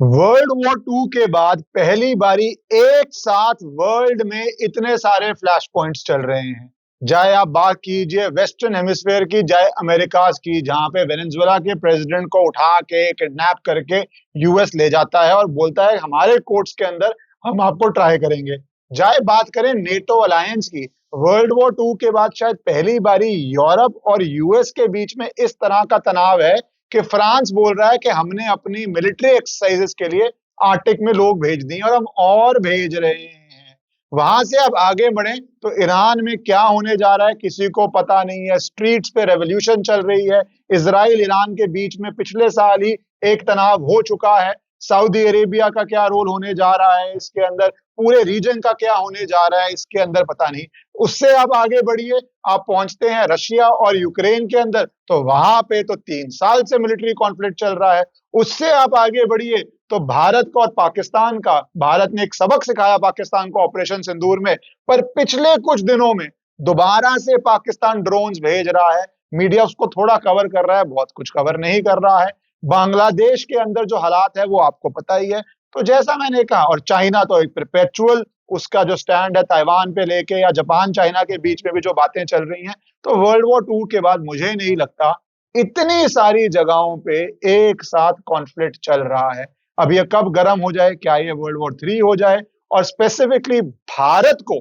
World war to के बाद पहली बारी एक साथ वर्ल्ड में इतने सारे फ्लैश पॉइंट्स चल रहे हैं। चाहे आप बात कीजिए वेस्टर्न हेमिस्फेयर की, चाहे अमेरिकाज की, जहां पे वेनेजुएला के प्रेसिडेंट को उठा के किडनैप करके यूएस ले जाता है और बोलता है हमारे कोर्ट्स के अंदर हम आपको ट्राई करेंगे। चाहे बात करें नेटो अलायंस की, वर्ल्ड वॉर टू के बाद शायद पहली बारी यूरोप और यूएस के बीच में इस तरह का तनाव है कि फ्रांस बोल रहा है कि हमने अपनी मिलिट्री एक्सरसाइजेस के लिए आर्टिक में लोग भेज दिए और हम और भेज रहे हैं। वहां से अब आगे बढ़े तो ईरान में क्या होने जा रहा है किसी को पता नहीं है। स्ट्रीट्स पे रेवोल्यूशन चल रही है। इजराइल ईरान के बीच में पिछले साल ही एक तनाव हो चुका है। सऊदी अरेबिया का क्या रोल होने जा रहा है इसके अंदर, पूरे रीजन का क्या होने जा रहा है इसके अंदर पता नहीं। उससे आप आगे बढ़िए, आप पहुंचते हैं रशिया और यूक्रेन के अंदर, तो वहां पे तो 3 साल से मिलिट्री कॉन्फ्लिक्ट चल रहा है। उससे आप आगे बढ़िए तो भारत को और पाकिस्तान का, भारत ने एक सबक सिखाया पाकिस्तान को ऑपरेशन सिंदूर में, पर पिछले कुछ दिनों में दोबारा से पाकिस्तान ड्रोन्स भेज रहा है। मीडिया उसको थोड़ा कवर कर रहा है, बहुत कुछ कवर नहीं कर रहा है। बांग्लादेश के अंदर जो हालात है वो आपको पता ही है। तो जैसा मैंने कहा, और चाइना तो एक परपेचुअल उसका जो स्टैंड है ताइवान पे लेके, या जापान चाइना के बीच में भी जो बातें चल रही हैं, तो वर्ल्ड वॉर टू के बाद मुझे नहीं लगता इतनी सारी जगहों पे एक साथ कॉन्फ्लिक्ट चल रहा है। अब ये कब गर्म हो जाए, क्या ये वर्ल्ड वॉर थ्री हो जाए, और स्पेसिफिकली भारत को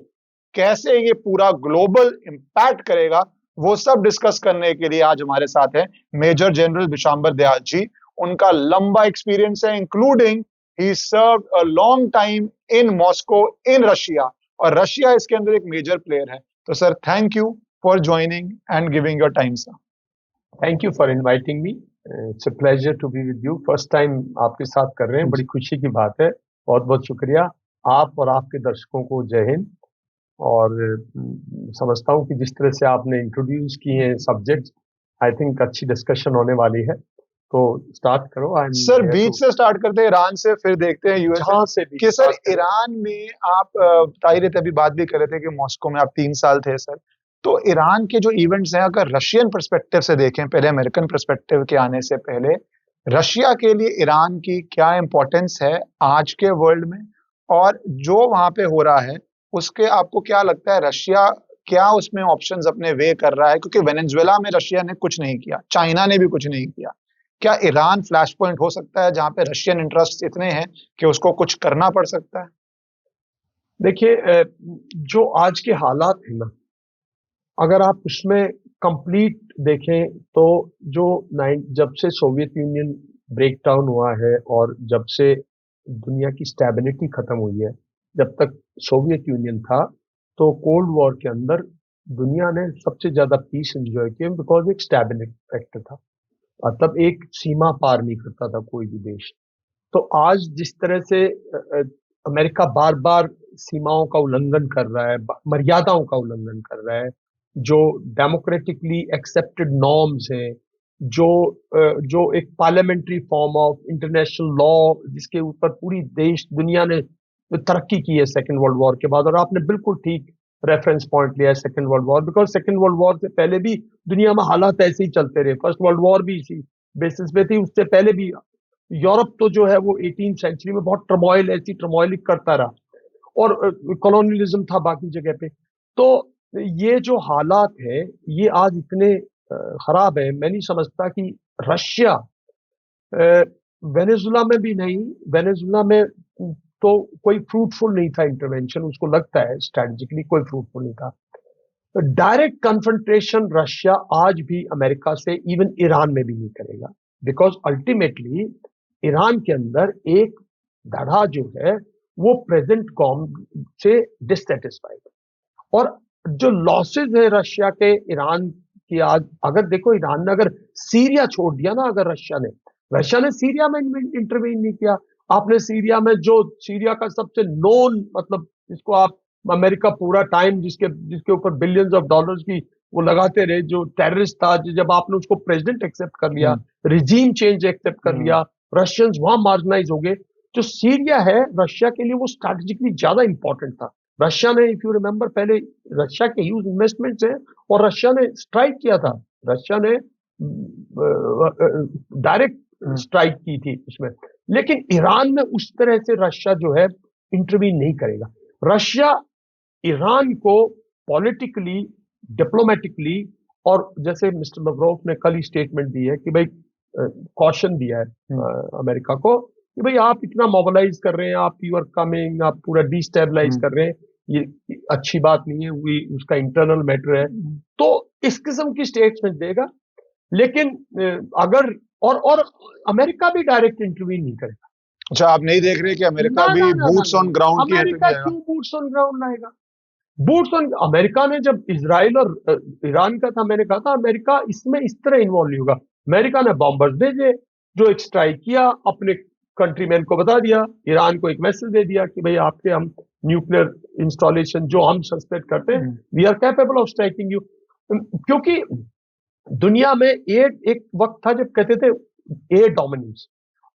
कैसे ये पूरा ग्लोबल इंपैक्ट करेगा, वो सब डिस्कस करने के लिए आज हमारे साथ है मेजर जनरल विशांबर दयाल जी। उनका लंबा एक्सपीरियंस है, including he served a long time in Moscow in Russia, और रशिया इसके अंदर एक मेजर प्लेयर है। तो sir, thank you for joining and giving your time sir. Thank you for inviting me. It's a pleasure to be with you. First time आपके साथ कर रहे हैं, बड़ी खुशी की बात है। बहुत बहुत शुक्रिया। आप और आपके दर्शकों को जय हिंद। और समझता हूँ कि जिस तरह से आपने इंट्रोड्यूस किए हैं सब्जेक्ट, आई थिंक अच्छी डिस्कशन होने वाली है। तो स्टार्ट करो। आई एम सर बीच से स्टार्ट करते हैं, ईरान से, फिर देखते हैं यूएस जहां से भी कि सर स्टार्ट करें। ईरान में आप ताहिर अभी बात भी कर रहे थे कि मॉस्को में आप 3 साल थे सर। तो ईरान के जो इवेंट्स हैं, अगर रशियन पर्सपेक्टिव से देखें, पहले अमेरिकन पर्सपेक्टिव के आने से पहले, रशिया के लिए ईरान की क्या इंपॉर्टेंस है आज के वर्ल्ड में, और जो वहां पे हो रहा है उसके आपको क्या लगता है, रशिया क्या उसमें ऑप्शंस अपने वे कर रहा है? क्योंकि वेनेजुएला में रशिया ने कुछ नहीं किया, चाइना ने भी कुछ नहीं किया। क्या ईरान फ्लैश पॉइंट हो सकता है जहां पे रशियन इंटरेस्ट इतने हैं कि उसको कुछ करना पड़ सकता है? देखिए, जो आज के हालात हैं ना, अगर आप उसमें कंप्लीट देखें तो जो जब से सोवियत यूनियन ब्रेक डाउन हुआ है और जब से दुनिया की स्टेबिलिटी खत्म हुई है, जब तक सोवियत यूनियन था तो कोल्ड वॉर के अंदर दुनिया ने सबसे ज्यादा पीस एंजॉय किया, बिकॉज एक स्टेबिलिटी फैक्टर था। मतलब एक सीमा पार नहीं करता था कोई भी देश। तो आज जिस तरह से अमेरिका बार बार सीमाओं का उल्लंघन कर रहा है, मर्यादाओं का उल्लंघन कर रहा है, जो डेमोक्रेटिकली एक्सेप्टेड नॉर्म्स हैं, जो जो एक parliamentary form of international law जिसके ऊपर पूरी देश दुनिया ने तरक्की की है सेकेंड वर्ल्ड वॉर के बाद। और आपने बिल्कुल ठीक रेफरेंस पॉइंट लिया है second world war, because second world war से पहले भी दुनिया में हालात ऐसे ही चलते रहे। फर्स्ट वर्ल्ड वॉर भी इसी बेसिस पे थी, उससे पहले भी यूरोप तो जो है वो 18th सेंचुरी में बहुत टर्मोइल, ऐसी टर्मोइल करता रहा, और कॉलोनियलिज्म था बाकी जगह पे। तो ये जो हालात है ये आज इतने खराब है। मैं नहीं समझता कि रशिया, वेनेजुला में भी नहीं, वेनेजुला में तो कोई फ्रूटफुल नहीं था इंटरवेंशन, उसको लगता है स्ट्रेटेजिकली कोई फ्रूटफुल नहीं था। डायरेक्ट कन्फ्रंटेशन रशिया आज भी अमेरिका से, इवन ईरान में भी नहीं करेगा, बिकॉज अल्टीमेटली ईरान के अंदर एक धड़ा जो है वो प्रेजेंट गवर्नमेंट से डिससेटिस्फाइड। और जो लॉसेस है रशिया के ईरान की, आज अगर देखो ईरान ने अगर सीरिया छोड़ दिया ना, अगर रशिया ने सीरिया में इंटरवीन नहीं किया। आपने सीरिया में जो सीरिया का सबसे नोन, मतलब जिसको आप अमेरिका पूरा टाइम जिसके जिसके ऊपर बिलियंस ऑफ डॉलर्स की वो लगाते रहे, जो टेररिस्ट था, जब आपने उसको प्रेसिडेंट एक्सेप्ट कर लिया, रिजीम चेंज एक्सेप्ट कर लिया, रशियंस वहां मार्जिनाइज हो गए। जो सीरिया है रशिया के लिए वो स्ट्रैटेजिकली ज्यादा इंपॉर्टेंट था। रशिया ने, इफ यू रिमेंबर, पहले रशिया के ह्यूज इन्वेस्टमेंट्स है और रशिया ने स्ट्राइक किया था। रशिया ने डायरेक्ट स्ट्राइक की थी उसमें, लेकिन ईरान में उस तरह से रशिया जो है इंटरवीन नहीं करेगा। रशिया ईरान को पॉलिटिकली, डिप्लोमेटिकली, और जैसे मिस्टर लवरोव ने कल ही स्टेटमेंट दी है कि भाई कॉशन दिया है अमेरिका को कि भाई आप इतना मोबिलाइज कर रहे हैं, आप यू आर कमिंग, आप पूरा डिस्टेबलाइज कर रहे हैं, ये अच्छी बात नहीं है, उसका इंटरनल मैटर है। तो इस किस्म की स्टेटमेंट देगा, लेकिन अगर और अमेरिका भी डायरेक्ट इंटरव्यू नहीं करेगा। अच्छा, आप नहीं देख रहे कि अमेरिका भी बूट्स ऑन ग्राउंड की हेल्प अमेरिका क्यों बूट्स ऑन ग्राउंड लाएगा? बूट्स ऑन, अमेरिका ने जब इजराइल और ईरान का था, मैंने कहा था अमेरिका इसमें इस तरह इन्वॉल्व नहीं होगा। अमेरिका ने बॉम्बर्स भेजे, जो एक स्ट्राइक किया, अपने कंट्रीमैन को बता दिया, ईरान को एक मैसेज दे दिया कि भाई आपके हम न्यूक्लियर इंस्टॉलेशन जो हम सस्पेक्ट करते हैं, we are capable of striking you. क्योंकि दुनिया में एक वक्त था जब कहते थे एयर डोमिनेंस,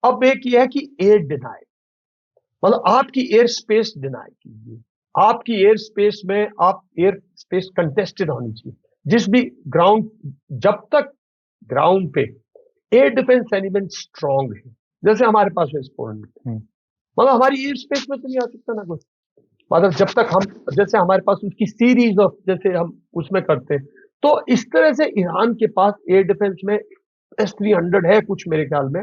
अब एक ये है कि एयर डिनाई, मतलब आपकी एयर स्पेस डिनाई कीजिए, आपकी एयर स्पेस में आप एयर स्पेस कंटेस्टेड होनी चाहिए। जिस भी ग्राउंड, जब तक ग्राउंड पे एयर डिफेंस एलिमेंट स्ट्रांग है, जैसे हमारे पास वेस्ट पोलैंड में, मतलब हमारी एयर स्पेस में तो नहीं आ सकता ना कुछ, मतलब जब तक हम, जैसे हमारे पास उसकी सीरीज ऑफ, जैसे हम उसमें करते हैं, तो इस तरह से ईरान के पास एयर डिफेंस में S-300 है कुछ, मेरे ख्याल में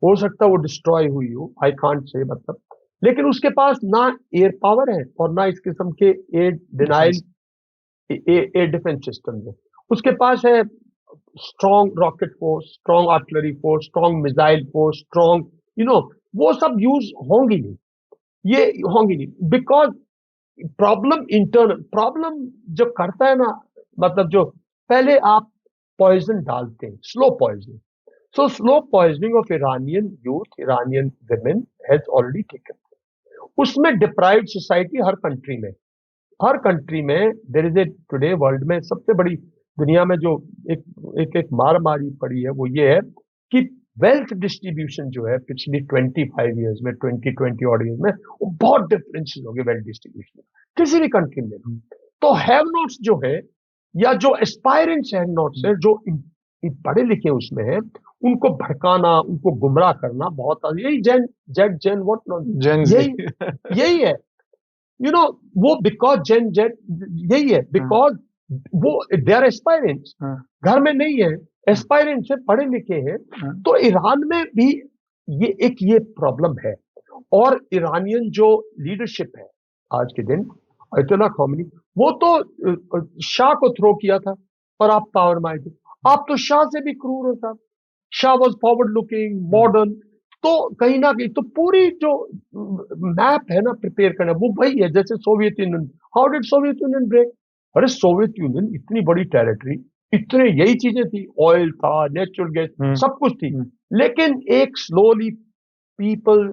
हो सकता है वो डिस्ट्रॉय हुई हो, आई कांट से, मतलब, लेकिन उसके पास ना एयर पावर है और ना इस किस्म के air denial air defence system है। उसके पास है strong rocket force, strong artillery force, strong missile force, strong वो सब यूज होंगी नहीं, ये होंगी नहीं, बिकॉज प्रॉब्लम इंटरनल, प्रॉब्लम जब करता है ना, मतलब जो पहले आप पॉइजन डालते हैं, slow poisoning, so slow poisoning of Iranian youth, Iranian women has already taken. उसमें डिप्राइव्ड सोसाइटी हर कंट्री में there is a, today world में सबसे बड़ी, दुनिया में जो एक मार मारी पड़ी है, वो ये है कि वेल्थ डिस्ट्रीब्यूशन जो है पिछली 25 ईयर्स में, 20 ऑड ईयर्स में, वो बहुत डिफरेंसेस हो गए वेल्थ डिस्ट्रीब्यूशन किसी भी कंट्री में। तो हैव नॉट्स जो है, या जो एस्पायरेंट्स हैव नॉट्स है, जो पढ़े लिखे उसमें है, उनको भड़काना, उनको गुमराह करना बहुत, यही जेन व्हाट नॉट, यही है, वो बिकॉज जेन यही है, बिकॉज वो दे आर एस्पायरेंट्स, घर में नहीं है, एस्पायरेंट्स है, पढ़े लिखे हैं। तो ईरान में भी ये प्रॉब्लम है। और ईरानियन जो लीडरशिप है आज के दिन, अयतुल्ला ख़ामेनी, वो तो शाह को थ्रो किया था और आप पावर में आए थे। आप तो शाह से भी क्रूर हो साहब। Shah was forward looking, modern, तो कहीं ना कहीं तो पूरी जो मैप है ना प्रिपेयर करना, वो वही है जैसे Soviet Union. How did Soviet Union break? अरे सोवियत यूनियन इतनी बड़ी टेरिटरी, इतने यही चीजें थी, ऑयल था, नेचुरल गैस, सब कुछ थी, लेकिन एक स्लोली पीपल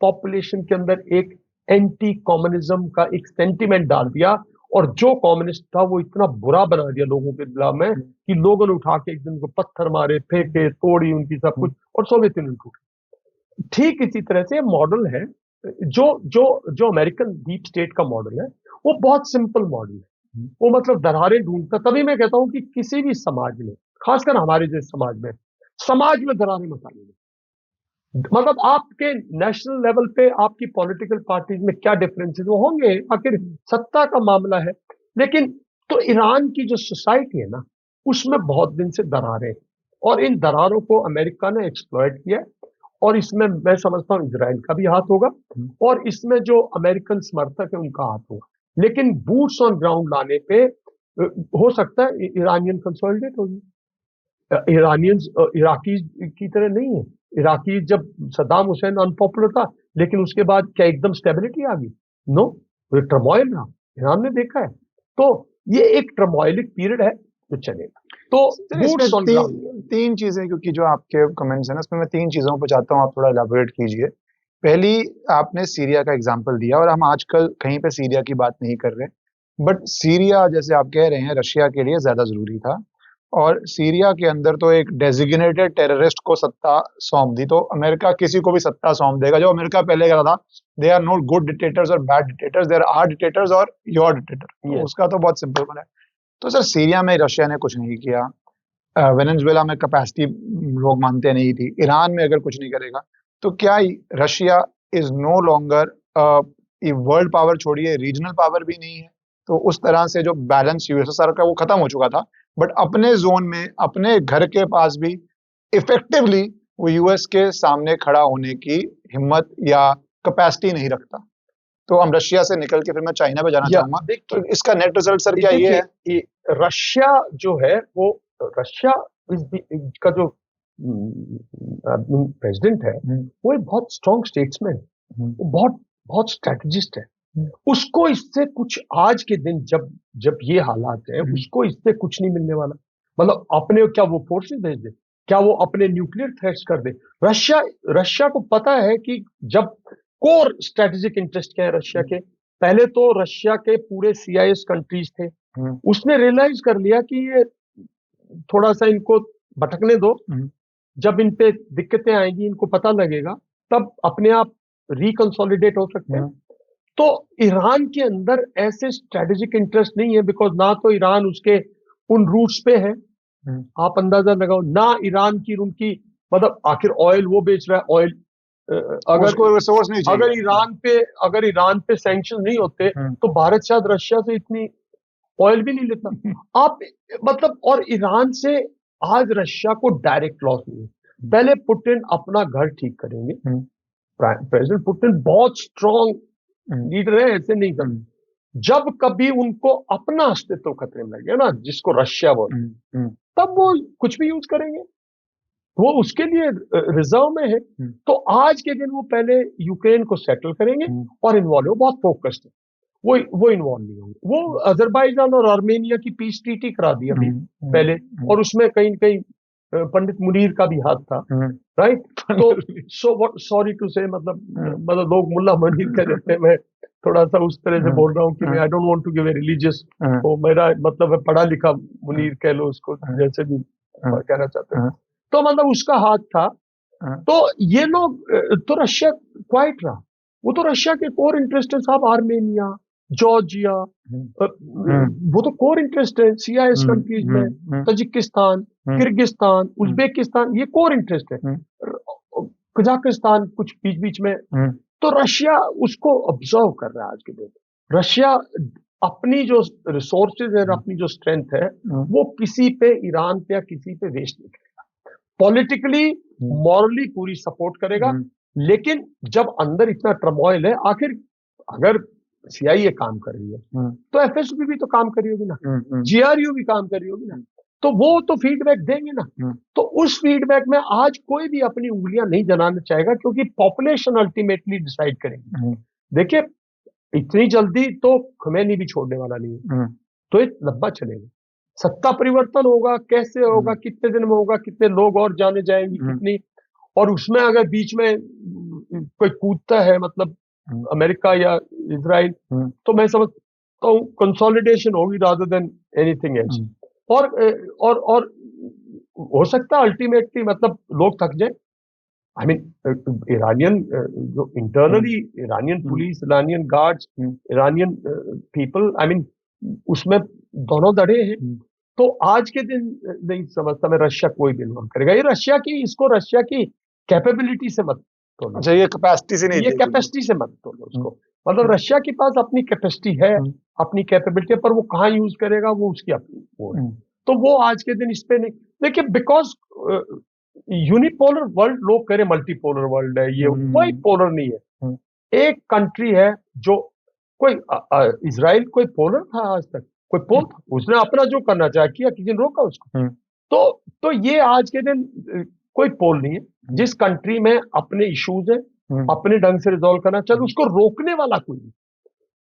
पॉपुलेशन के अंदर एक एंटी कम्युनिज्म का एक सेंटिमेंट डाल दिया, और जो कम्युनिस्ट था वो इतना बुरा बना दिया लोगों के दिल में कि लोगों ने उठा के एक दिन को पत्थर मारे, फेंके, तोड़ी उनकी सब कुछ, और सोवियत यूनियन टूटी। ठीक इसी तरह से मॉडल है जो अमेरिकन डीप स्टेट का मॉडल है, वो बहुत सिंपल मॉडल है। वो मतलब दरारें ढूंढता, तभी मैं कहता हूं कि किसी भी समाज में, खासकर हमारे जैसे समाज में दरारें मचा लेंगे। मतलब आपके नेशनल लेवल पे आपकी पॉलिटिकल पार्टीज में क्या डिफरेंसेस वो होंगे, आखिर सत्ता का मामला है। लेकिन तो ईरान की जो सोसाइटी है ना, उसमें बहुत दिन से दरारें, और इन दरारों को अमेरिका ने एक्सप्लॉइट किया, और इसमें मैं समझता हूँ इजराइल का भी हाथ होगा, और इसमें जो अमेरिकन समर्थक है उनका हाथ होगा। लेकिन बूट्स ऑन ग्राउंड लाने पे हो सकता है ईरानियन कंसोलिडेट होगी। ईरानियंस इराकी की तरह नहीं है। इराकी जब सद्दाम हुसैन अनपॉपुलर था, लेकिन उसके बाद क्या एकदम स्टेबिलिटी आ गई? नो, टर्मोइल रहा, ईरान ने देखा है। तो ये एक टर्मोइलिक पीरियड है जो चलेगा। तो बूट्स ऑन ग्राउंड, तीन चीजें, क्योंकि जो आपके कमेंट्स है ना, उसमें मैं तीन चीजों पर चाहता हूँ आप थोड़ा इलाबोरेट कीजिए। पहली, आपने सीरिया का एग्जाम्पल दिया, और हम आजकल कहीं पे सीरिया की बात नहीं कर रहे, बट सीरिया जैसे आप कह रहे हैं रशिया के लिए ज्यादा जरूरी था, और सीरिया के अंदर तो एक डेजिग्नेटेड टेररिस्ट को सत्ता सौंप दी, तो अमेरिका किसी को भी सत्ता सौंप देगा। जो अमेरिका पहले कहा था, they are not good dictators और bad dictators, there are dictators और योर डिक्टेटर, उसका तो बहुत सिंपल बना है। तो सर सीरिया में रशिया ने कुछ नहीं किया, वेनेजुएला में कैपेसिटी लोग मानते नहीं थी, ईरान में अगर कुछ नहीं करेगा तो क्या Russia is no longer world power, छोड़िए रीजनल पावर भी नहीं है। तो उस तरह से जो बैलेंस यूएसएसआर का वो खत्म हो चुका था, बट अपने जोन में अपने घर के पास भी इफेक्टिवली वो यूएस के सामने खड़ा होने की हिम्मत या कैपेसिटी नहीं रखता। तो हम रशिया से निकल के फिर मैं चाइना पे जाना चाहूंगा। तो इसका नेट रिजल्ट सर क्या ये है? रशिया जो है वो रशिया का जो प्रेसिडेंट है वो एक बहुत स्ट्रॉन्ग स्टेट्समैन, वो बहुत बहुत स्ट्रेटजिस्ट है। उसको इससे कुछ आज के दिन जब ये हालात है उसको इससे कुछ नहीं मिलने वाला। मतलब अपने क्या वो फोर्सेस भेज दे, क्या वो अपने न्यूक्लियर थ्रेट्स कर दे? रशिया को पता है कि जब कोर स्ट्रेटेजिक इंटरेस्ट क्या है रशिया के, पहले तो रशिया के पूरे CIS कंट्रीज थे, उसने रियलाइज कर लिया कि ये थोड़ा सा इनको भटकने दो, जब इन पे दिक्कतें आएंगी इनको पता लगेगा, तब अपने आप रिकंसोलिडेट हो सकते हैं। तो ईरान के अंदर ऐसे स्ट्रेटेजिक इंटरेस्ट नहीं है, बिकॉज ना तो ईरान उसके उन रूट्स पे है, आप अंदाजा लगाओ, ना ईरान की उनकी मतलब आखिर ऑयल वो बेच रहा है, ऑयल अगर ईरान पे सैंक्शन नहीं होते तो भारत शायद रशिया से इतनी ऑयल भी नहीं लेता। आप मतलब, और ईरान से आज रशिया को डायरेक्ट लॉस नहीं है। पहले पुतिन अपना घर ठीक करेंगे, प्रेसिडेंट पुतिन बहुत स्ट्रॉन्ग लीडर है, ऐसे नहीं कर, जब कभी उनको अपना अस्तित्व खतरे में लगे ना, जिसको रशिया बोलते, तब वो कुछ भी यूज करेंगे, वो उसके लिए रिजर्व में है। तो आज के दिन वो पहले यूक्रेन को सेटल करेंगे और इन्वॉल्व, वो बहुत फोकस्ड है, वो इन्वॉल्व नहीं होंगे। वो अजरबैजान और आर्मेनिया की पीस ट्रीटी करा दी अभी पहले, और उसमें कहीं न कहीं पंडित मुनीर का भी हाथ था, राइट? तो सॉरी टू से, मतलब लोग मुल्ला मुनीर कह देते हैं, मैं थोड़ा सा उस तरह से बोल रहा हूँ कि मैं I don't want to give a religious, तो मेरा मतलब है पढ़ा लिखा मुनीर कह लो उसको, जैसे भी कहना चाहते हैं। तो मतलब उसका हाथ था। तो ये लोग तो रशिया क्वाइट रहा, वो तो रशिया के कोर इंटरेस्ट है साहब, आर्मेनिया, जॉर्जिया, वो तो कोर इंटरेस्ट है CIS कंट्रीज में, तजिकिस्तान, किर्गिस्तान, उज्बेकिस्तान, ये कोर इंटरेस्ट है, कजाकिस्तान कुछ बीच बीच में। तो रशिया उसको ऑब्जर्व कर रहा है आज के दिन। रशिया अपनी जो रिसोर्सेज है, अपनी जो स्ट्रेंथ है, वो किसी पे, ईरान पे या किसी पे वेस्ट नहीं करेगा। पॉलिटिकली, मॉरली पूरी सपोर्ट करेगा, लेकिन जब अंदर इतना टर्मोइल है, आखिर अगर CIA काम कर रही है तो FSB भी तो काम कर रही होगी ना, GRU भी काम कर रही होगी ना, तो वो तो फीडबैक देंगे ना। तो उस फीडबैक में आज कोई भी अपनी उंगलियां नहीं जलाना चाहेगा, क्योंकि पॉपुलेशन अल्टीमेटली डिसाइड करेगी। देखिए, इतनी जल्दी तो खमैनी भी छोड़ने वाला नहीं है, तो ये लंबा चलेगा। सत्ता परिवर्तन होगा, कैसे होगा, कितने दिन में होगा, कितने लोग और जाने जाएंगे, कितनी, और उसमें अगर बीच में कोई कूदता है, मतलब अमेरिका या इजराइल, तो मैं समझता हूँ कंसोलिडेशन होगी रादर देन एनीथिंग एल्स। और हो सकता है अल्टीमेटली मतलब लोग थक जाए। आई मीन ईरानियन जो internally Iranian police, Iranian guards, Iranian people, I mean उसमें दोनों दड़े हैं। तो आज के दिन नहीं समझता मैं रशिया कोई भी इन्वॉल्व करेगा। ये रशिया की, इसको रशिया की कैपेबिलिटी से मत तोलो। अच्छा, ये कैपेसिटी से नहीं, ये कैपेसिटी से मत तोलो उसको। मतलब रशिया के पास अपनी कैपेसिटी है, अपनी कैपेबिलिटी, पर वो कहाँ यूज करेगा वो उसकी अपनी वो है। तो वो आज के दिन इस पे नहीं, देखिए, बिकॉज यूनिपोलर वर्ल्ड, लोग कह रहे मल्टीपोलर वर्ल्ड है, ये कोई पोलर नहीं है। एक कंट्री है जो, कोई इजराइल कोई पोलर था आज तक? कोई पोल था? उसने अपना जो करना चाहा किया, किसी ने रोका उसको? तो ये आज के दिन कोई पोल नहीं है। जिस कंट्री में अपने इश्यूज है, अपने ढंग से रिजॉल्व करना चाहिए, उसको रोकने वाला कोई नहीं।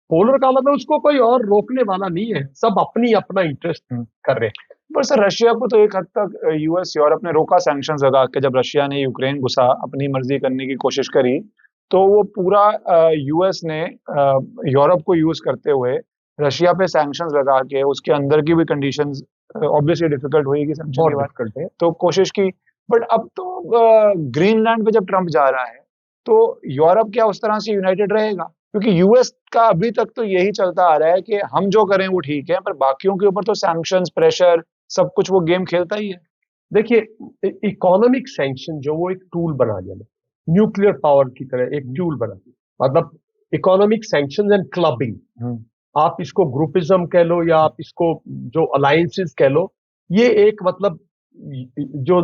पोलर का मतलब उसको कोई और रोकने वाला नहीं है, सब अपनी अपना इंटरेस्ट कर रहे हैं। पर सर, रशिया को तो एक हद तक US यूरोप ने रोका सैंक्शंस लगा के। जब रशिया ने यूक्रेन घुसा, अपनी मर्जी करने की कोशिश करी, तो वो पूरा US ने यूरोप को यूज करते हुए रशिया पे सैंक्शंस लगा के, उसके अंदर की भी कंडीशंस ऑब्वियसली डिफिकल्ट हुई कि तो कोशिश की। बट अब तो ग्रीनलैंड पे जब ट्रंप जा रहा है, तो यूरोप क्या उस तरह से यूनाइटेड रहेगा? क्योंकि US का अभी तक तो यही चलता आ रहा है कि हम जो करें वो ठीक है, पर बाकियों के ऊपर तो सैंक्शंस, प्रेशर, सब कुछ वो गेम खेलता ही है। देखिए इकोनॉमिक सैंक्शन जो वो एक टूल बना दिया, न्यूक्लियर पावर की तरह एक टूल बना दिया, मतलब इकोनॉमिक सैंक्शन एंड क्लबिंग, आप इसको ग्रुपिज्म कह लो या आप इसको जो अलायंसेस कह लो, ये एक मतलब जो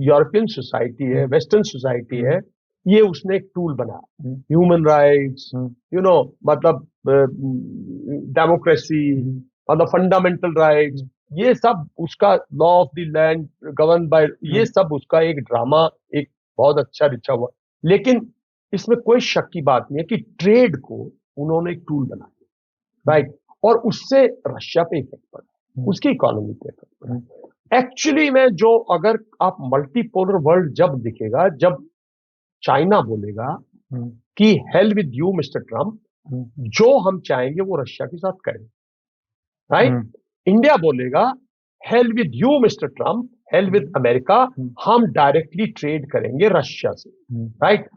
यूरोपियन सोसाइटी है, वेस्टर्न सोसाइटी है, ये उसने एक टूल बनाया, ह्यूमन राइट्स, मतलब डेमोक्रेसी, मतलब फंडामेंटल राइट्स, ये सब उसका law of the land govern by, ये सब उसका एक ड्रामा, एक बहुत अच्छा रिचा हुआ। लेकिन इसमें कोई शक की बात नहीं है कि ट्रेड को उन्होंने एक टूल बना दिया, राइट, और उससे रशिया पे इफेक्ट पड़ा, उसकी इकोनॉमी पे इफेक्ट पड़ा। एक्चुअली में जो अगर आप मल्टीपोलर वर्ल्ड जब दिखेगा, जब चाइना बोलेगा कि hell with you mister Trump, जो हम चाहेंगे वो रशिया के साथ करें, राइट, इंडिया बोलेगा hell with you mister Trump, hell with America, हम डायरेक्टली ट्रेड करेंगे रशिया से, राइट।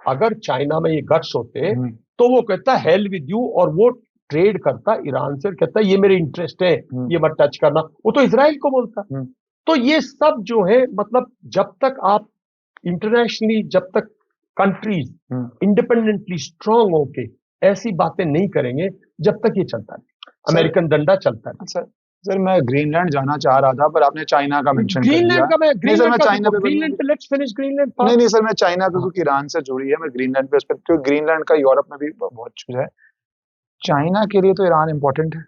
अगर चाइना में ये गट्स होते तो वो कहता हेल विद यू, और वो ट्रेड करता ईरान से, कहता ये मेरे इंटरेस्ट है, ये मत टच करना, वो तो इजराइल को बोलता। तो ये सब जो है, मतलब जब तक आप इंटरनेशनली, जब तक कंट्रीज इंडिपेंडेंटली स्ट्रांग होके ऐसी बातें नहीं करेंगे, जब तक ये चलता नहीं, अमेरिकन डंडा चलता है। सर मैं ग्रीनलैंड जाना चाह रहा था, पर आपने चाइना का मेंशन कर दिया। ग्रीनलैंड का, मैं ग्रीनलैंड का, चाइना पे, ग्रीनलैंड पे लेट्स फिनिश ग्रीनलैंड पार्ट। नहीं सर, मैं चाइना पे, क्योंकि ईरान से जुड़ी है, मैं ग्रीनलैंड पे, क्योंकि ग्रीनलैंड का यूरोप में भी बहुत चीज है। चाइना के लिए तो ईरान इंपॉर्टेंट है,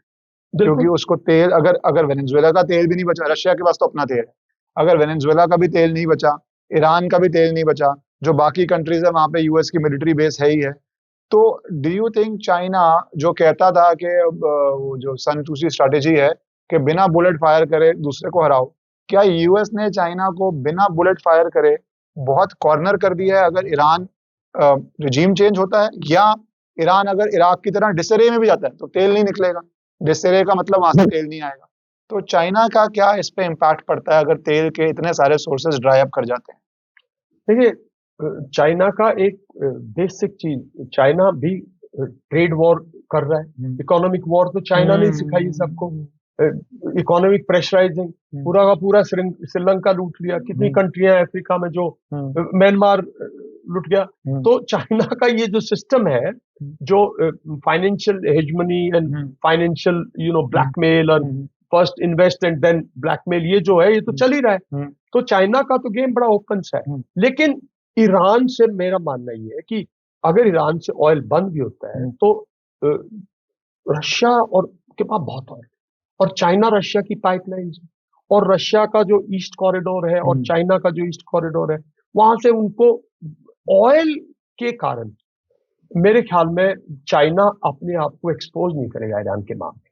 क्योंकि उसको तेल, अगर वेनेजुएला का तेल भी नहीं बचा, रशिया के पास तो अपना तेल है, अगर वेनेजुएला का भी तेल नहीं बचा, ईरान का भी तेल नहीं बचा, जो बाकी कंट्रीज है वहां पे यूएस की मिलिट्री बेस है ही है। तो डू यू थिंक चाइना जो कहता था कि वो जो सन 2 स्ट्रैटेजी है कि बिना बुलेट फायर करे दूसरे को हराओ, क्या यूएस ने चाइना को बिना बुलेट फायर करे बहुत कॉर्नर कर दिया है? अगर ईरान रिजीम चेंज होता है, या ईरान अगर इराक की तरह डिसरे में भी जाता है तो तेल नहीं निकलेगा, डिसरे का मतलब वहां से तेल नहीं आएगा। तो चाइना का क्या इस पे इम्पैक्ट पड़ता है अगर तेल के इतने सारे सोर्सेज ड्राई अप कर जाते हैं? देखिए, चाइना का एक बेसिक चीज, चाइना भी ट्रेड वॉर कर रहा है, इकोनॉमिक वॉर तो चाइना ने सिखाई सबको, इकोनॉमिक प्रेशराइजिंग, पूरा का पूरा श्रीलंका लूट लिया, कितनी कंट्रियां अफ्रीका में, जो म्यांमार लूट गया। तो चाइना का ये जो सिस्टम है, जो financial hegemony and financial blackmail, और first invest and then blackmail, ये जो है ये तो चल ही रहा है। तो चाइना का तो गेम बड़ा ओपन सा है। लेकिन ईरान से मेरा मानना ये है कि अगर ईरान से ऑयल बंद भी होता है तो रशिया और के पास बहुत ऑयल, और चाइना रशिया की पाइपलाइन है, और रशिया का जो ईस्ट कॉरिडोर है और चाइना का जो ईस्ट कॉरिडोर है, वहां से उनको ऑयल के कारण मेरे ख्याल में चाइना अपने आप को एक्सपोज नहीं करेगा ईरान के मामले,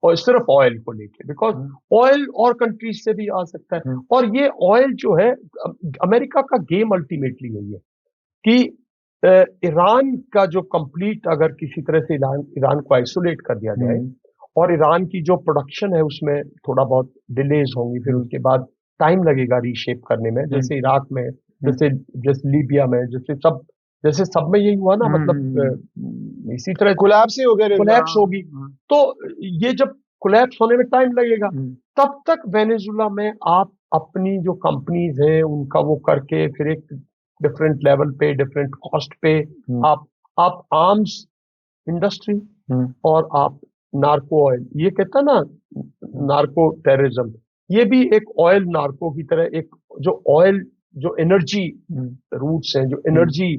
और सिर्फ ऑयल को लेके, बिकॉज ऑयल और कंट्रीज से भी आ सकता है। और ये ऑयल जो है, अमेरिका का गेम अल्टीमेटली यही है कि ईरान का जो कंप्लीट, अगर किसी तरह से ईरान को आइसोलेट कर दिया जाए, और ईरान की जो प्रोडक्शन है उसमें थोड़ा बहुत डिलेज होंगी, फिर उसके बाद टाइम लगेगा रीशेप करने में, जैसे इराक में, जैसे लीबिया में, जैसे सब में यही हुआ ना, मतलब इसी तरह कोलैप्स हो गया, कोलैप्स होगी। तो ये जब कोलैप्स होने में टाइम लगेगा, तब तक वेनेजुला में आप अपनी जो कंपनीज हैं उनका वो करके, फिर एक डिफरेंट लेवल पे, डिफरेंट कॉस्ट पे आप आर्म्स इंडस्ट्री और आप नार्को ऑयल, ये कहता ना नार्को टेररिज्म, ये भी एक ऑयल नार्को की तरह, एक जो ऑयल, जो एनर्जी रूट्स हैं, जो एनर्जी,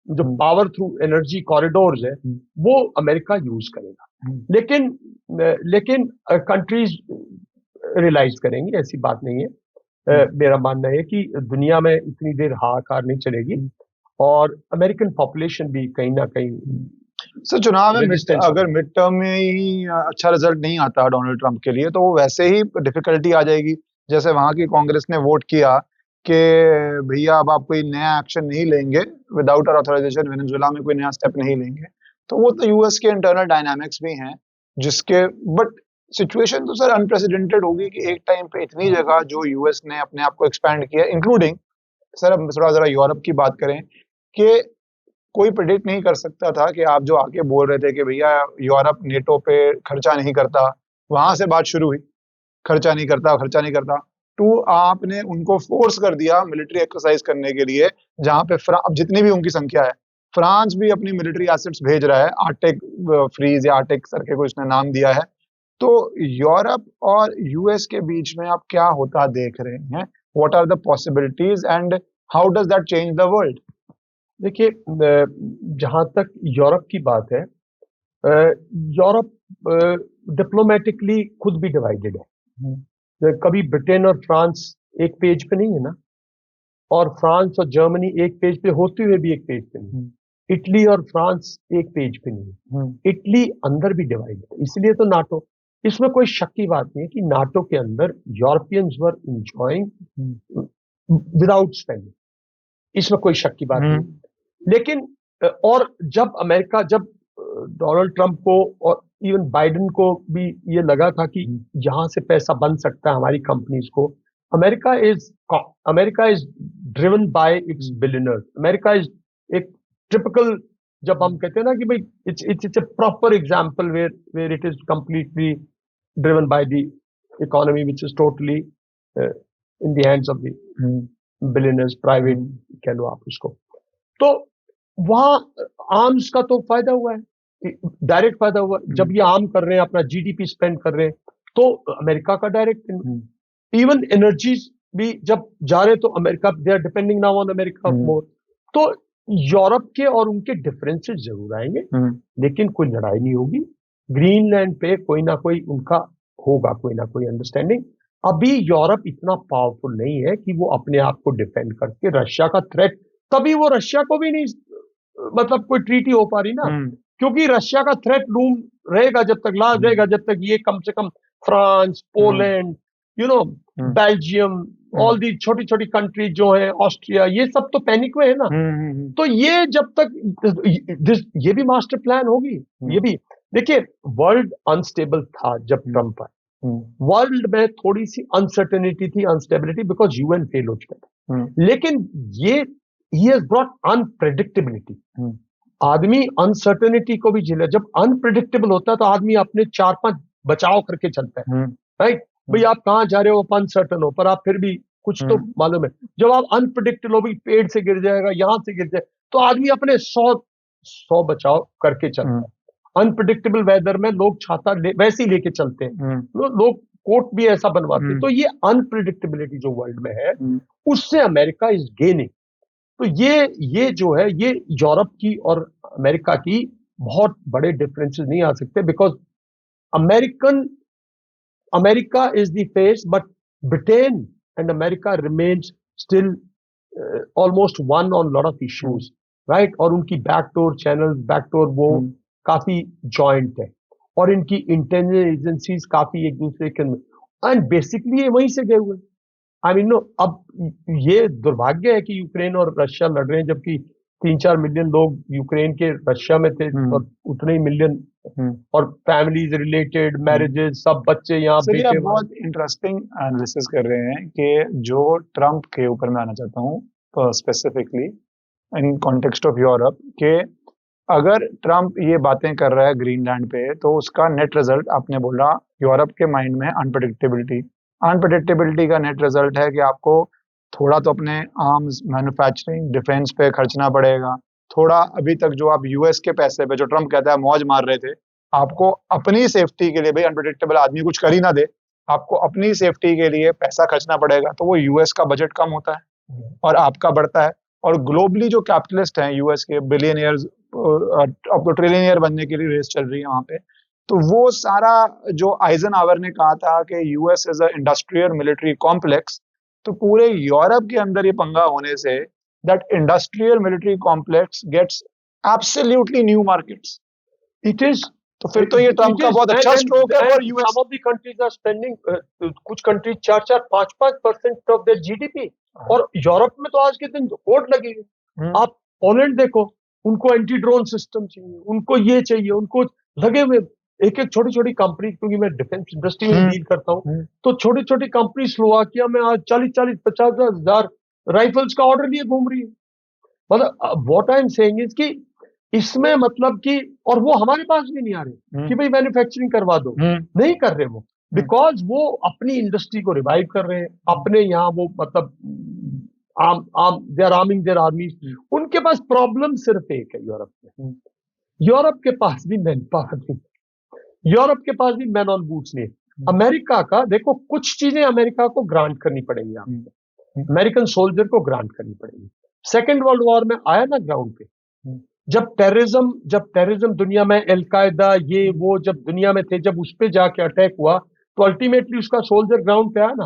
जो पावर थ्रू एनर्जी कॉरिडोर्स है, वो अमेरिका यूज करेगा। लेकिन कंट्रीज रियलाइज करेंगी, ऐसी बात नहीं है। मेरा मानना है कि दुनिया में इतनी देर हाहाकार नहीं चलेगी, और अमेरिकन पॉपुलेशन भी कहीं ना कहीं, सर चुनाव में अगर मिड टर्म में ही अच्छा रिजल्ट नहीं आता डोनाल्ड ट्रंप के लिए, तो वो वैसे ही डिफिकल्टी आ जाएगी। जैसे वहां की कांग्रेस ने वोट किया कि भैया अब आप कोई नया एक्शन नहीं लेंगे, विदाउट ऑथराइजेशन वेनेजुएला में कोई नया स्टेप नहीं लेंगे, तो वो तो यूएस के इंटरनल डायनामिक्स भी हैं जिसके, बट सिचुएशन तो सर अनप्रेसिडेंटेड होगी कि एक टाइम पे इतनी जगह जो यूएस ने अपने आप को एक्सपैंड किया, इंक्लूडिंग सर अब थोड़ा जरा यूरोप की बात करें, कि कोई प्रेडिक्ट नहीं कर सकता था कि आप जो आके बोल रहे थे कि भैया यूरोप नेटो पे खर्चा नहीं करता, वहां से बात शुरू हुई, खर्चा नहीं करता, टू आपने उनको फोर्स कर दिया मिलिट्री एक्सरसाइज करने के लिए, जहां पे अब जितनी भी उनकी संख्या है, फ्रांस भी अपनी मिलिट्री एसेट्स भेज रहा है, आर्टिक फ्रीज या आर्टिक करके कोई उसने नाम दिया है। तो यूरोप और यूएस के बीच में आप क्या होता देख रहे हैं? What are the possibilities and how does that change the world? देखिए, जहां तक यूरोप की बात है, यूरोप डिप्लोमेटिकली खुद भी डिवाइडेड है। कभी ब्रिटेन और फ्रांस एक पेज पे नहीं है ना, और फ्रांस और जर्मनी एक पेज पे होते हुए भी एक पेज पे नहीं। इटली और फ्रांस एक पेज पे नहीं है। इटली अंदर भी डिवाइडेड है, इसलिए तो नाटो, इसमें कोई शक की बात नहीं है कि नाटो के अंदर यूरोपियंस वर इंजॉइंग विदाउट स्पेंडिंग, इसमें कोई शक की बात नहीं। लेकिन और जब डोनाल्ड ट्रंप को और इवन बाइडेन को भी ये लगा था कि यहां से पैसा बन सकता है हमारी कंपनीज को, America is driven by its billionaires. America is एक टिपिकल, जब हम कहते हैं ना कि भाई it's a proper example where it is completely driven by the economy which is totally in the hands of the billionaires, private कह लो आप उसको। तो वहां आर्म्स का तो फायदा हुआ है, डायरेक्ट फायदा हुआ। जब ये आर्म कर रहे हैं, अपना जीडीपी स्पेंड कर रहे हैं, तो अमेरिका का डायरेक्ट। इवन एनर्जीज भी जब जा रहे, तो America, they are depending now on America more. तो यूरोप के और उनके डिफरेंसेस जरूर आएंगे, लेकिन कोई लड़ाई नहीं होगी। ग्रीनलैंड पे कोई ना कोई उनका होगा, कोई ना कोई अंडरस्टैंडिंग। अभी यूरोप इतना पावरफुल नहीं है कि वो अपने आप को डिफेंड करके रशिया का थ्रेट, तभी वो रशिया को भी नहीं, मतलब कोई ट्रीटी हो पा रही ना, क्योंकि रशिया का थ्रेट लूम रहेगा जब तक, लास्ट रहेगा जब तक ये कम से कम France, Poland, Belgium, all the छोटी छोटी कंट्री जो है, ऑस्ट्रिया, ये सब तो पैनिक में है ना। तो ये जब तक ये भी मास्टर प्लान होगी, ये भी। देखिए, वर्ल्ड अनस्टेबल था जब ट्रंप आए, वर्ल्ड में थोड़ी सी अनसर्टेनिटी थी, अनस्टेबिलिटी, बिकॉज यूएन फेल हो चुका था। लेकिन ये he has brought unpredictability। आदमी अनसर्टेनिटी को भी झेला। जब अनप्रेडिक्टेबल होता है तो आदमी अपने 4-5 बचाव करके चलता है, राइट। भाई आप कहां जा रहे हो, आप अनसर्टन हो, पर आप फिर भी कुछ तो मालूम है। जब आप अनप्रेडिक्टेबल हो, भाई पेड़ से गिर जाएगा, यहां से गिर जाए, तो आदमी अपने 100 बचाव करके चलता है। अनप्रेडिक्टेबल वेदर में लोग छाता वैसे ही लेके चलते हैं, लोग कोट भी ऐसा बनवाते हैं। तो ये अनप्रेडिक्टेबिलिटी जो वर्ल्ड में है, उससे अमेरिका इज गेनिंग। तो ये जो है, ये यूरोप की और अमेरिका की बहुत बड़े डिफरेंसेस नहीं आ सकते, because America is the face, but Britain and America remains still almost one on lot of issues, right. और उनकी बैकडोर चैनल, बैकडोर वो काफी जॉइंट है, और इनकी इंटेलिजेंस एजेंसीज काफी एक दूसरे के, एंड बेसिकली ये वहीं से गए हुए। आई मीन नो, अब ये दुर्भाग्य है कि यूक्रेन और रशिया लड़ रहे हैं, जबकि 3-4 मिलियन लोग यूक्रेन के रशिया में थे, और उतने ही मिलियन, और फैमिलीज रिलेटेड, मैरिजेस, सब बच्चे यहाँ बेटे। आप बहुत इंटरेस्टिंग एनालिसिस कर रहे हैं कि जो ट्रंप के ऊपर मैं आना चाहता हूँ specifically in context of Europe, के अगर ट्रंप ये बातें कर रहा है ग्रीनलैंड पे, तो उसका नेट रिजल्ट आपने बोला यूरोप के माइंड में अनप्रेडिक्टेबिलिटी का नेट रिजल्ट है कि आपको थोड़ा तो अपने आर्म्स मैन्युफैक्चरिंग, डिफेंस पे खर्चना पड़ेगा थोड़ा। अभी तक जो आप यूएस के पैसे पे, जो ट्रंप कहता है मौज मार रहे थे, आपको अपनी सेफ्टी के लिए, भाई अनप्रेडिक्टेबल आदमी कुछ कर ही ना दे, आपको अपनी सेफ्टी के लिए पैसा खर्चना पड़ेगा। तो वो यूएस का बजट कम होता है और आपका बढ़ता है। और ग्लोबली जो कैपिटलिस्ट हैं यूएस के, बिलियनियर्स, अब तो ट्रिलियनियर बनने के लिए रेस चल रही है वहां पे। तो वो सारा जो आइजनहावर ने कहा था कि US is a industrial military complex, तो पूरे यूरोप के अंदर ये पंगा होने से that industrial military complex gets absolutely new markets. It is, तो फिर तो ये ट्रंप का बहुत अच्छा स्ट्रोक है for US. Some of the countries are spending, कुछ कंट्रीज 4-5% ऑफ देयर जीडीपी, और यूरोप में तो आज के दिन वोट लगी है। आप पोलैंड देखो, उनको एंटी ड्रोन सिस्टम चाहिए, उनको ये चाहिए, उनको लगे हुए एक एक छोटी छोटी कंपनी, क्योंकि मैं डिफेंस इंडस्ट्री में डील करता हूँ, तो छोटी छोटी कंपनी स्लोवाकिया में आज 40-50 हजार राइफल्स का ऑर्डर लिए घूम रही है। मतलब what I am saying is कि इसमें मतलब कि, और वो हमारे पास भी नहीं आ रहे कि भाई मैन्युफैक्चरिंग करवा दो, नहीं कर रहे वो। बिकॉज वो अपनी इंडस्ट्री को रिवाइव कर रहे हैं, अपने यहाँ वो मतलब um um they are arming their armies. उनके पास प्रॉब्लम सिर्फ एक है यूरोप में, यूरोप के पास भी मैन पावर नहीं, यूरोप के पास भी मैन ऑन बूट्स नहीं। अमेरिका का देखो, कुछ चीजें अमेरिका को ग्रांट करनी पड़ेंगी, आपको अमेरिकन सोल्जर को ग्रांट करनी पड़ेगी। सेकेंड वर्ल्ड वॉर में आया ना ग्राउंड पे, जब टेररिज्म दुनिया में, अलकायदा ये वो जब दुनिया में थे, जब उस पे जाके अटैक हुआ तो अल्टीमेटली उसका सोल्जर ग्राउंड पे आया ना।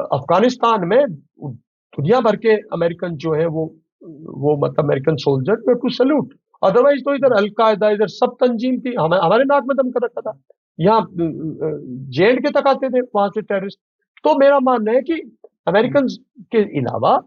अफगानिस्तान में दुनिया भर के अमेरिकन जो है वो मतलब American soldier to salute. Otherwise तो इधर अलकायदा, इधर सब तंजीम थी, हमारे नाक में दम कर रखा था। यहाँ जेएंड के तक आते थे वहां से टेररिस्ट। तो मेरा मानना है कि अमेरिकन के अलावा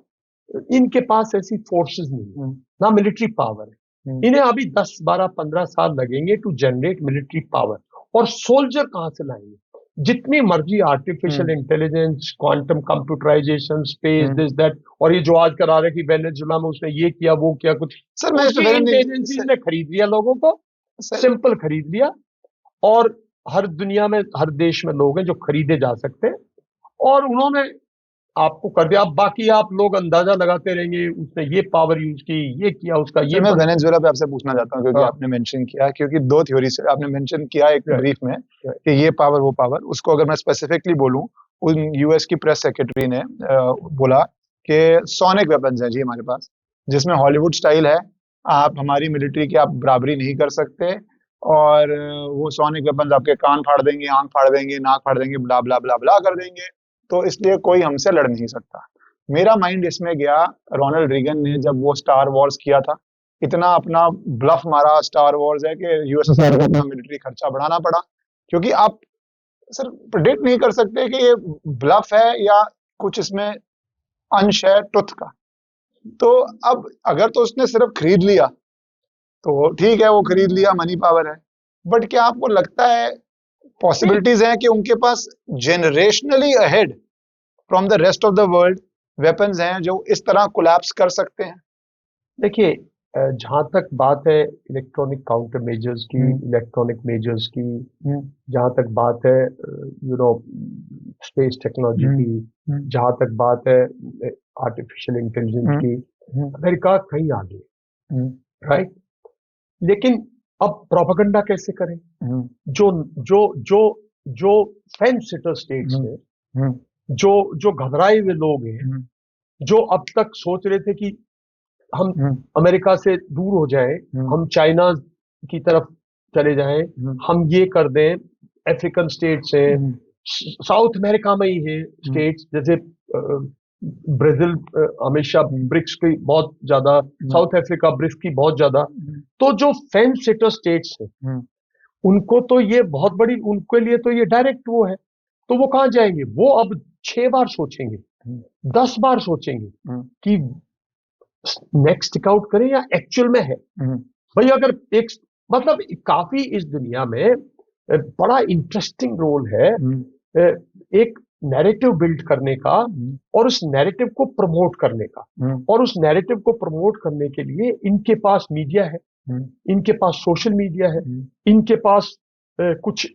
इनके पास ऐसी फोर्सेस नहीं है, ना मिलिट्री पावर है। इन्हें अभी 10, 12, 15 साल लगेंगे टू जनरेट मिलिट्री पावर। और सोल्जर कहां से लाएंगे? जितनी मर्जी artificial intelligence, quantum computerization, space, this that, और ये जो आज करा रहे कि वेनेजुला में उसने ये किया वो किया, कुछ सर मैं एजेंसीज ने खरीद लिया लोगों को, सिंपल खरीद लिया। और हर दुनिया में, हर देश में लोग हैं जो खरीदे जा सकते हैं, और उन्होंने आपको कर दिया। अब बाकी आप लोग अंदाजा लगाते रहेंगे, उसने ये पावर यूज की, ये किया, उसका ये। मैं वेनेजुएला पे आपसे पूछना चाहता हूँ, क्योंकि आपने मेंशन किया, क्योंकि दो थ्योरी से आपने मेंशन किया एक ब्रीफ में कि ये पावर वो पावर। उसको अगर मैं स्पेसिफिकली बोलूं, उन यूएस की प्रेस सेक्रेटरी ने बोला कि सोनिक वेपन्स है जी हमारे पास, जिसमें हॉलीवुड स्टाइल है, आप हमारी मिलिट्री की आप बराबरी नहीं कर सकते, और वो सोनिक वेपन्स आपके कान फाड़ देंगे, आंख फाड़ देंगे, नाक फाड़ देंगे, ब्ला ब्ला ब्ला ब्ला कर देंगे, तो इसलिए कोई हमसे लड़ नहीं सकता। मेरा माइंड इसमें गया, रोनाल्ड रीगन ने जब वो स्टार वॉर्स किया था, इतना अपना ब्लफ मारा स्टार वॉर्स है कि यूएसएसआर को अपना मिलिट्री खर्चा बढ़ाना पड़ा, क्योंकि आप सर प्रेडिक्ट नहीं कर सकते कि ये ब्लफ है या कुछ इसमें अंश है ट्रुथ का। तो अब अगर तो उसने सिर्फ खरीद लिया तो ठीक है, वो खरीद लिया, मनी पावर है, बट क्या आपको लगता है पॉसिबिलिटीज हैं कि उनके पास generationally ahead from the rest of the world weapons हैं जो इस तरह कोलैप्स कर सकते हैं? देखिए, जहां तक बात है इलेक्ट्रॉनिक काउंटर मेजर्स की, इलेक्ट्रॉनिक मेजर्स की, जहां तक बात है स्पेस टेक्नोलॉजी की, जहां तक बात है आर्टिफिशियल इंटेलिजेंस की, अमेरिका कहीं आगे, राइट। लेकिन अब प्रोपेगेंडा कैसे करें? जो जो जो जो फेंस सिटर स्टेट्स हैं, जो घबराए हुए लोग हैं, जो अब तक सोच रहे थे कि हम अमेरिका से दूर हो जाएं, हम चाइना की तरफ चले जाएं, हम ये कर दें, अफ्रीकन स्टेट्स हैं, साउथ अमेरिका में ही है स्टेट्स, जैसे ब्राजील हमेशा ब्रिक्स की बहुत ज्यादा, साउथ अफ्रीका ब्रिक्स की बहुत ज्यादा। तो जो फेंस सिटर स्टेट्स हैं, उनको तो ये बहुत बड़ी, उनके लिए तो ये डायरेक्ट वो है। तो वो कहां जाएंगे? वो अब 6 बार सोचेंगे, 10 बार सोचेंगे कि नेक्स्ट टिकआउट करें या एक्चुअल में है। भाई अगर एक मतलब काफी इस दुनिया में बड़ा इंटरेस्टिंग रोल है एक नैरेटिव बिल्ड करने का, और उस नैरेटिव को प्रमोट करने का। और उस नैरेटिव को प्रमोट करने के लिए इनके पास मीडिया है, इनके पास सोशल मीडिया है, इनके पास कुछ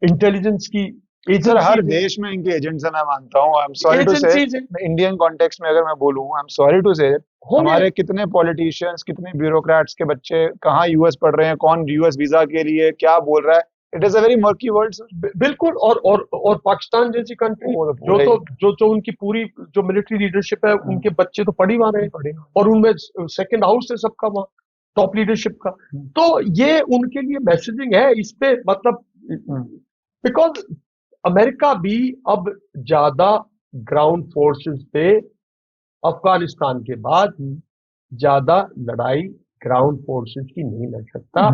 इंटेलिजेंस की सर हर देश में इनके एजेंट्स हैं, मैं मानता हूँ। आई एम सॉरी टू से, इंडियन कॉन्टेक्स्ट में अगर मैं बोलूँ, आई एम सॉरी टू से, हमारे कितने पॉलिटिशियंस, कितने ब्यूरोक्रेट्स के बच्चे कहाँ यूएस पढ़ रहे हैं, कौन यूएस वीजा के लिए क्या बोल रहा है। It is a very murky world sir. बिल्कुल। और पाकिस्तान जैसी कंट्री जो उनकी पूरी जो मिलिट्री लीडरशिप है, उनके बच्चे तो पढ़ी वहां रहे, और उनमें सेकंड हाउस है सबका वहां, टॉप लीडरशिप का। तो ये उनके लिए मैसेजिंग है इस पे, मतलब बिकॉज अमेरिका भी अब ज्यादा ग्राउंड फोर्सेस पे, अफगानिस्तान के बाद ज्यादा लड़ाई ग्राउंड फोर्सेस की नहीं लड़ सकता।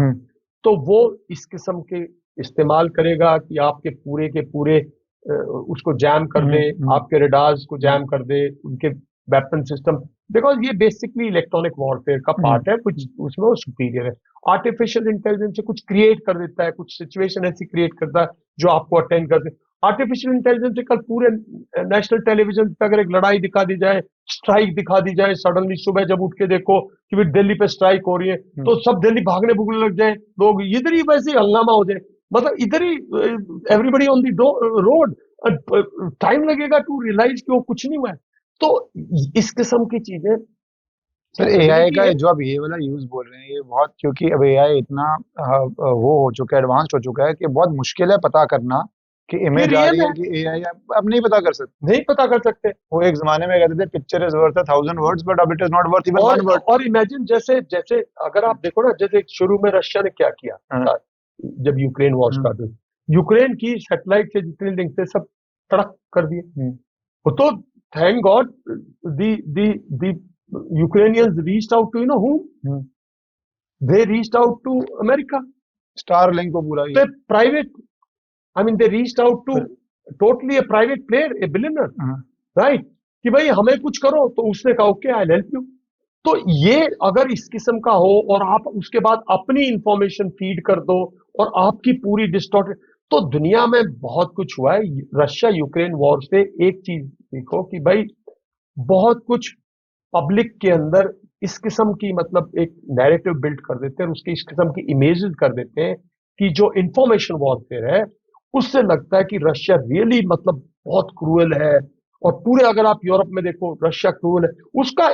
तो वो इस किस्म के इस्तेमाल करेगा कि आपके पूरे के पूरे उसको जैम कर दे, आपके रडार्स को जैम कर दे, उनके वेपन सिस्टम। बिकॉज ये बेसिकली इलेक्ट्रॉनिक वॉरफेयर का पार्ट है, कुछ उसमें वो सुपीरियर है। आर्टिफिशियल इंटेलिजेंस से कुछ क्रिएट कर देता है, कुछ सिचुएशन ऐसी क्रिएट करता है जो आपको अटेंड कर दे। आर्टिफिशियल इंटेलिजेंस से कल पूरे नेशनल टेलीविजन पे अगर एक लड़ाई दिखा दी जाए, स्ट्राइक दिखा दी जाए, सडनली सुबह जब उठ के देखो कि भाई दिल्ली पे स्ट्राइक हो रही है, तो सब दिल्ली भागने भूगने लग जाए, लोग इधर ही वैसे ही हंगामा हो जाए। मतलब इधर ही everybody on the road, time लगेगा टू रियलाइज कि वो कुछ नहीं हुआ है। तो इस किस्म की चीजें सर एआई कैपेबिलिटी का है। जो आप ये वाला यूज बोल रहे हैं ये बहुत, क्योंकि अब एआई इतना वो हो चुका है, एडवांस्ड हो चुका है कि बहुत मुश्किल है पता करना कि ये इमेज आ रियल रही है है, कि एआई। अब नहीं पता कर सकते। नहीं पता कर सकते। वो एक जमाने में कहते थे picture is worth 1,000 words, but अब it is not worth even और 1 वर्ड। और इमेजिन, जैसे जैसे अगर आप देखो ना, जैसे शुरू में रशिया ने क्या किया हाँ, था, जब यूक्रेन वॉर हम्म, स्टार्ट हुई, यूक्रेन की सैटेलाइट से जितने लिंक थे सब तड़क कर दिए। हम्म, वो तो thank God the the the Ukrainians reached out to, you know whom, hmm. They reached out to America, Starlink को पूरा तो किया। Private, I mean they reached out to फिर totally a private player, a billionaire, हाँ, right, कि भाई हमें कुछ करो, तो उसने कहा ओके आई हेल्प यू। तो ये अगर इस किस्म का हो और आप उसके बाद अपनी इंफॉर्मेशन फीड कर दो और आपकी पूरी डिस्टॉर्ट, तो दुनिया में बहुत कुछ हुआ है। रशिया यूक्रेन वॉर से एक चीज सीखो कि भाई बहुत कुछ पब्लिक के अंदर इस किस्म की, मतलब एक नैरेटिव बिल्ड कर देते हैं, उसकी इस किस्म की इमेजेस कर देते हैं कि जो इंफॉर्मेशन वॉरफेयर है, उससे लगता है कि रशिया रियली मतलब बहुत क्रूएल है। और पूरे, अगर आप यूरोप में देखो, रशिया क्रूएल है, उसका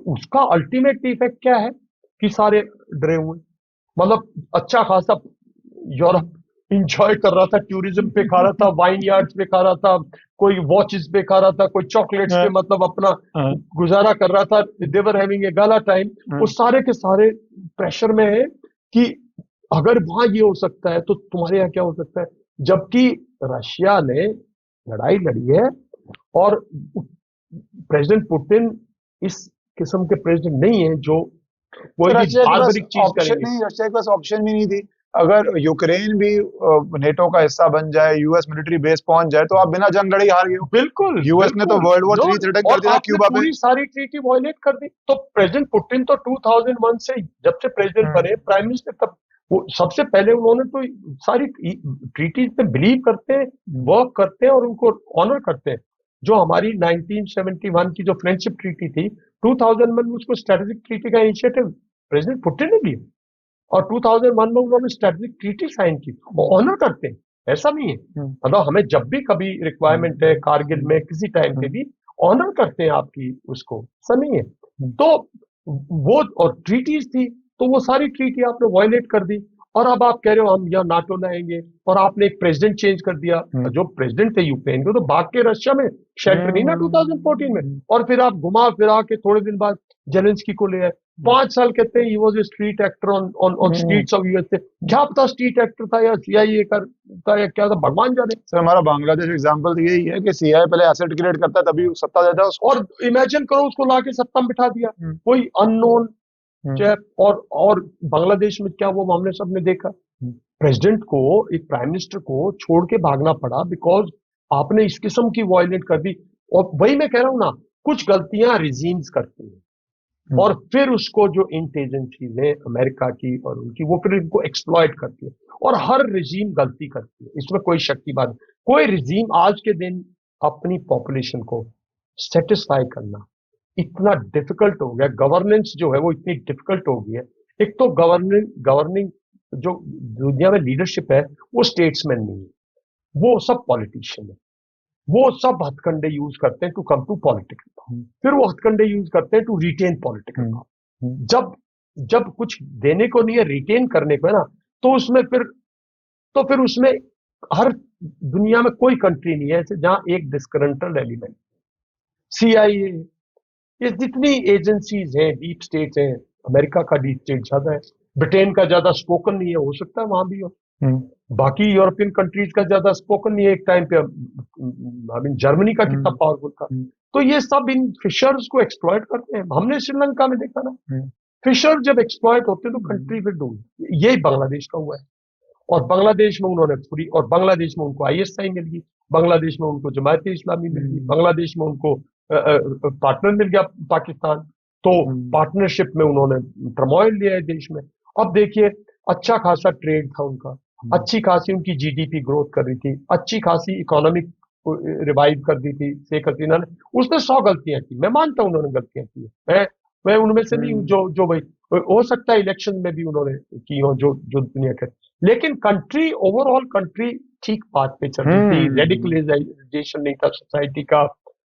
उसका अल्टीमेट इफेक्ट क्या है कि सारे डरे हुए, मतलब अच्छा खासा यूरोप इंजॉय कर रहा था, टूरिज्म पे खा रहा था, वाइन यार्ड्स पे खा रहा था, कोई वॉचेस पे खा रहा था, कोई चॉकलेट्स पे हाँ, मतलब अपना हाँ, गुजारा कर रहा था, they were having a gala time. वो हाँ। सारे के सारे प्रेशर में है कि अगर वहां ये हो सकता है तो तुम्हारे यहाँ क्या हो सकता है। जबकि रशिया ने लड़ाई लड़ी है, और प्रेसिडेंट पुतिन इस किस्म के प्रेसिडेंट नहीं है जो तो कोई भी रशिया के पास बार्बरिक चीज ऑप्शन करेंगे। नहीं, रशिया के पास ऑप्शन भी नहीं थी। अगर यूक्रेन भी नेटो का हिस्सा बन जाए, यूएस मिलिट्री बेस पहुंच जाए, तो आप बिना जंग लड़े ही हार गए हो। बिल्कुल यूएस ने तो बिल्कुल, वर्ल्ड वॉर 3 नो, थ्रेटन कर और दिया था आपने क्यूबा पे। पूरी सारी ट्रीटी वायलेट कर दी। तो प्रेसिडेंट पुतिन तो 2001 से, जब से प्रेसिडेंट हम्म, बने प्राइम मिनिस्टर, तब वो सबसे पहले उन्होंने तो सारी ट्रीटीज पे बिलीव करते हैं, हम्म, वर्क करते हैं और उनको ऑनर करते हैं। जो हमारी 1971 की जो फ्रेंडशिप ट्रीटी थी, 2001 में उसको स्ट्रेटेजिक ट्रीटी का इनिशिएटिव प्रेसिडेंट पुतिन ने लिया, और 2001 में उन्होंने स्ट्रेटेजिक ट्रीटी साइन की। वो ऑनर करते हैं, ऐसा नहीं है। हम्म, मतलब हमें जब भी कभी हम्म, रिक्वायरमेंट है, कारगिल हम्म, में किसी टाइम पे हम्म, भी ऑनर करते हैं आपकी उसको, ऐसा नहीं है। हम्म, तो वो और ट्रीटीज थी, तो वो सारी ट्रीटी आपने वायलेट कर दी। और अब आप कह रहे हो हम यहाँ नाटो लाएंगे, और आपने एक प्रेसिडेंट चेंज कर दिया। हम्म, जो प्रेसिडेंट थे यूक्रेन के, तो भाग के रशिया में शेल्टर नहीं ना 2014 में, हम्म, और फिर आप घुमा फिरा के थोड़े दिन बाद जेलेंस्की को ले आए। 5 साल कहते हैं he was a street actor on on on hmm. Streets of USA. क्या पता स्ट्रीट एक्टर था या सीआईए था या क्या था, भगवान जाने। सर हमारा बांग्लादेश एग्जाम्पल तो यही है कि सीआई पहले एसेट क्रिएट करता है तभी सत्ता देता है उसको। और इमेजिन करो उसको लाके सत्ता में बिठा दिया, हम्म, कोई अननोन हम्म, चैप। और बांग्लादेश में क्या वो हमने सबने देखा, हम्म, प्रेसिडेंट को, एक प्राइम मिनिस्टर को छोड़ के भागना पड़ा, बिकॉज आपने इस किस्म की वायलेट कर दी। और वही मैं कह रहा हूं ना, कुछ गलतियां रिजीम्स करती हैं, हम्म, और फिर उसको जो इंट एजेंसीज है अमेरिका की और उनकी, वो फिर इनको एक्सप्लॉइट करती है। और हर रिजीम गलती करती है, इसमें कोई शक की बात नहीं। कोई रिजीम आज के दिन अपनी पॉपुलेशन को सेटिस्फाई करना इतना डिफिकल्ट हो गया, गवर्नेंस जो है वो इतनी डिफिकल्ट हो गई है। एक तो गवर्निंग गवर्निंग जो दुनिया में लीडरशिप है, वो स्टेट्समैन नहीं है, वो सब पॉलिटिशियन है। वो सब हथकंडे यूज करते हैं to come to political power, hmm, फिर वो हथकंडे यूज करते हैं to retain political hmm, power. जब जब कुछ देने को नहीं है, रिटेन करने को है ना, तो उसमें फिर, तो फिर उसमें हर दुनिया में कोई कंट्री नहीं है ऐसे जहां एक डिस्करेंटल एलिमेंट, सीआईए, ये जितनी एजेंसीज हैं, डीप स्टेट्स हैं, अमेरिका का डीप स्टेट ज्यादा है, ब्रिटेन का ज्यादा स्पोकन नहीं है, हो सकता है वहां भी हो, हम्म, बाकी यूरोपियन कंट्रीज का ज्यादा स्पोकन नहीं है। एक टाइम पे आई मीन जर्मनी का कितना हम्म, पावरफुल था। हम्म, तो ये सब इन फिशर्स को एक्सप्लॉइट करते हैं, हमने श्रीलंका में देखा ना, हम्म, फिशर जब एक्सप्लॉइट होते हैं तो कंट्री फिर डूब, यही बांग्लादेश का हुआ है। और बांग्लादेश में उन्होंने पूरी, और बांग्लादेश में उनको आईएसआई मिल गई, बांग्लादेश में उनको जमायत इस्लामी मिल गई, बांग्लादेश में उनको पार्टनर मिल गया पाकिस्तान। तो हम्म, पार्टनरशिप में उन्होंने टर्मोइल लिया है देश में। अब देखिए, अच्छा खासा ट्रेड था उनका, हम्म, अच्छी खासी उनकी जीडीपी ग्रोथ कर रही थी, अच्छी खासी इकोनॉमिक रिवाइव कर दी थी शेख हसीना ने। उसने 100 गलतियां की, मैं मानता हूं उन्होंने गलतियां की है, मैं उनमें से नहीं हूं हम्म, जो जो भाई, हो सकता है इलेक्शन में भी उन्होंने की हो, जो जो दुनिया के, लेकिन कंट्री ओवरऑल कंट्री ठीक बात पे चल रही थी, रेडिकलाइजेशन नहीं था सोसाइटी का,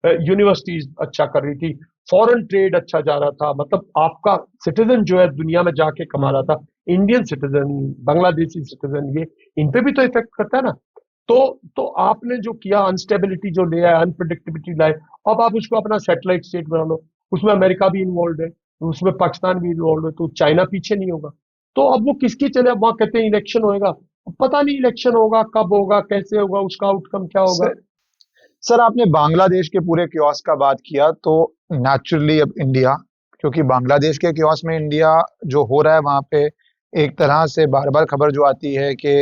यूनिवर्सिटीज अच्छा कर रही थी, फॉरेन ट्रेड अच्छा जा रहा था, मतलब आपका सिटीजन जो है दुनिया में जाके कमा रहा था, इंडियन सिटीजन, बांग्लादेशी सिटीजन, ये इन पे भी तो इफेक्ट करता है ना। तो आपने जो किया, अनस्टेबिलिटी जो ले आया, अनप्रडिक्टेबिलिटी लाए, अब आप उसको अपना सैटेलाइट स्टेट बना लो, उसमें अमेरिका भी इन्वॉल्व है, उसमें पाकिस्तान भी इन्वॉल्व है, तो चाइना पीछे नहीं होगा। तो अब वो किसकी चले, अब वहां कहते हैं इलेक्शन होएगा, पता नहीं इलेक्शन होगा कब होगा, कैसे होगा, उसका आउटकम क्या होगा। सर सर आपने बांग्लादेश के पूरे क्योस का बात किया तो नेचुरली अब इंडिया, क्योंकि बांग्लादेश के क्योस में इंडिया जो हो रहा है वहां पे एक तरह से बार बार खबर जो आती है कि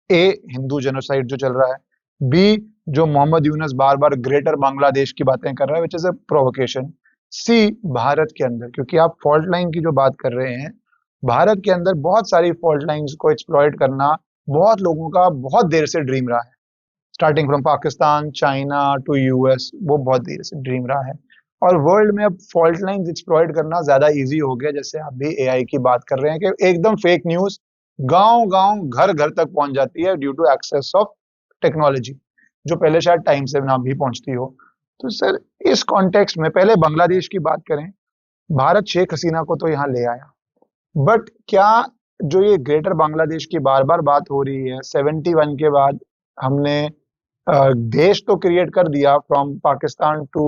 ए हिंदू जेनोसाइड जो चल रहा है, बी जो मोहम्मद यूनस बार बार ग्रेटर बांग्लादेश की बातें कर रहा है विच इज अ प्रोवोकेशन, सी भारत के अंदर, क्योंकि आप फॉल्ट लाइन की जो बात कर रहे हैं, भारत के अंदर बहुत सारी फॉल्ट लाइंस को एक्सप्लॉइट करना बहुत लोगों का बहुत देर से ड्रीम रहा है, starting from Pakistan, China to US, वो बहुत देर से ड्रीम रहा है। और वर्ल्ड में अब फॉल्ट लाइंस एक्सप्लॉइट करना ज्यादा इजी हो गया, जैसे आप भी एआई की बात कर रहे हैं कि एकदम फेक न्यूज गांव गांव घर घर तक पहुंच जाती है due to access of technology, जो पहले शायद टाइम से ना भी पहुंचती हो। तो सर इस कॉन्टेक्स्ट में पहले बांग्लादेश की बात करें, भारत शेख हसीना को तो यहाँ ले आया, बट क्या जो ये ग्रेटर बांग्लादेश की बार बार बात हो रही है, 71 के बाद हमने देश तो क्रिएट कर दिया from Pakistan to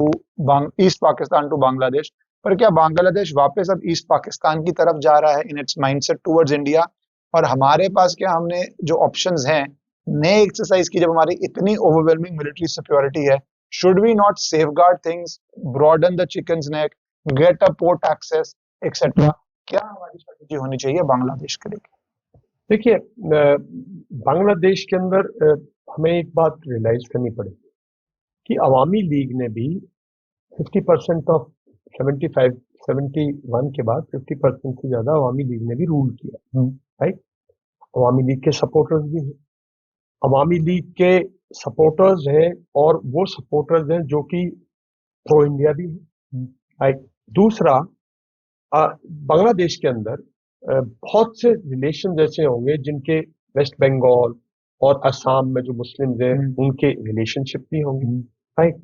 East Pakistan to Bangladesh, पर क्या बांग्लादेश वापस अब ईस्ट पाकिस्तान की तरफ जा रहा है in its mindset towards India? और हमारे पास क्या, हमने जो ऑप्शंस हैं नए एक्सरसाइज की, जब हमारी इतनी ओवरवेलमिंग मिलिट्री सिक्योरिटी है, should we not safeguard things, broaden the chicken's neck, get a port access etcetera? क्या हमारी स्ट्रेटेजी होनी चाहिए बांग्लादेश के लिए? देखिए, बांग्लादेश के अंदर हमें एक बात रियलाइज करनी पड़ेगी कि अवामी लीग ने भी 50% ऑफ 75 71 के बाद 50% से ज्यादा अवामी लीग ने भी रूल किया, राइट। अवामी लीग के सपोर्टर्स भी हैं, अवामी लीग के सपोर्टर्स हैं, और वो सपोर्टर्स हैं जो कि प्रो इंडिया भी हैं, राइट। दूसरा, बांग्लादेश के अंदर बहुत से रिलेशन ऐसे होंगे जिनके वेस्ट बंगाल और असम में जो मुस्लिम्स हैं उनके रिलेशनशिप भी होंगे, राइट।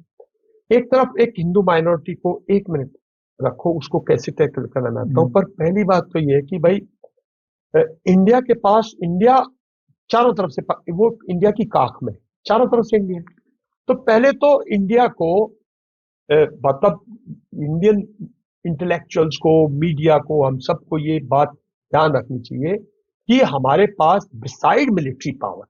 एक तरफ एक हिंदू माइनॉरिटी को, एक मिनट रखो, उसको कैसे टैकल करना चाहता हूँ, पर पहली बात तो ये है कि भाई इंडिया के पास, इंडिया चारों तरफ से, वो इंडिया की काख में चारों तरफ से इंडिया। तो पहले तो इंडिया को मतलब इंडियन इंटेलेक्चुअल्स को, मीडिया को, हम सबको ये बात ध्यान रखनी चाहिए कि हमारे पास बिसाइड मिलिट्री पावर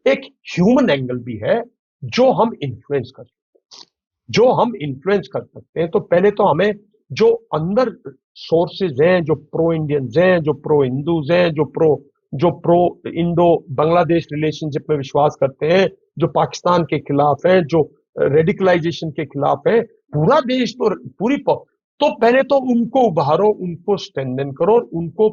एक ह्यूमन एंगल भी है जो हम इन्फ्लुएंस कर सकते हैं, जो हम इन्फ्लुएंस कर सकते हैं। तो पहले तो हमें जो अंदर सोर्सेज हैं, जो प्रो इंडियंस हैं, जो प्रो हिंदूज हैं, जो प्रो इंडो बांग्लादेश रिलेशनशिप में विश्वास करते हैं, जो पाकिस्तान के खिलाफ हैं, जो रेडिकलाइजेशन के खिलाफ है, पूरा देश तो पूरी तो पहले तो उनको उभारो, उनको स्ट्रेंथन करो, और उनको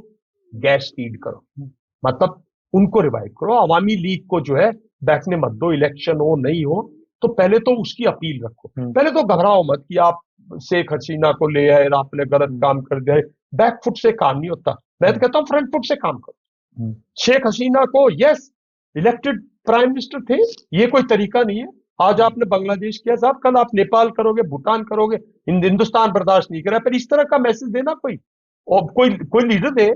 गैस फीड करो, मतलब उनको रिवाइव करो। अवामी लीग को जो है बैठने मत दो, इलेक्शन हो नहीं हो तो पहले तो उसकी अपील रखो। पहले तो घबराओ मत कि आप शेख हसीना को ले आए, आपने गलत काम कर दिया। बैक फुट से काम नहीं होता, मैं तो कहता हूँ फ्रंट फुट से काम करो। शेख हसीना को यस इलेक्टेड प्राइम मिनिस्टर थे, ये कोई तरीका नहीं है। आज आपने बांग्लादेश किया साहब, कल आप नेपाल करोगे, भूटान करोगे, हिंदुस्तान बर्दाश्त नहीं करा। पर इस तरह का मैसेज देना कोई, और कोई लीडर दे,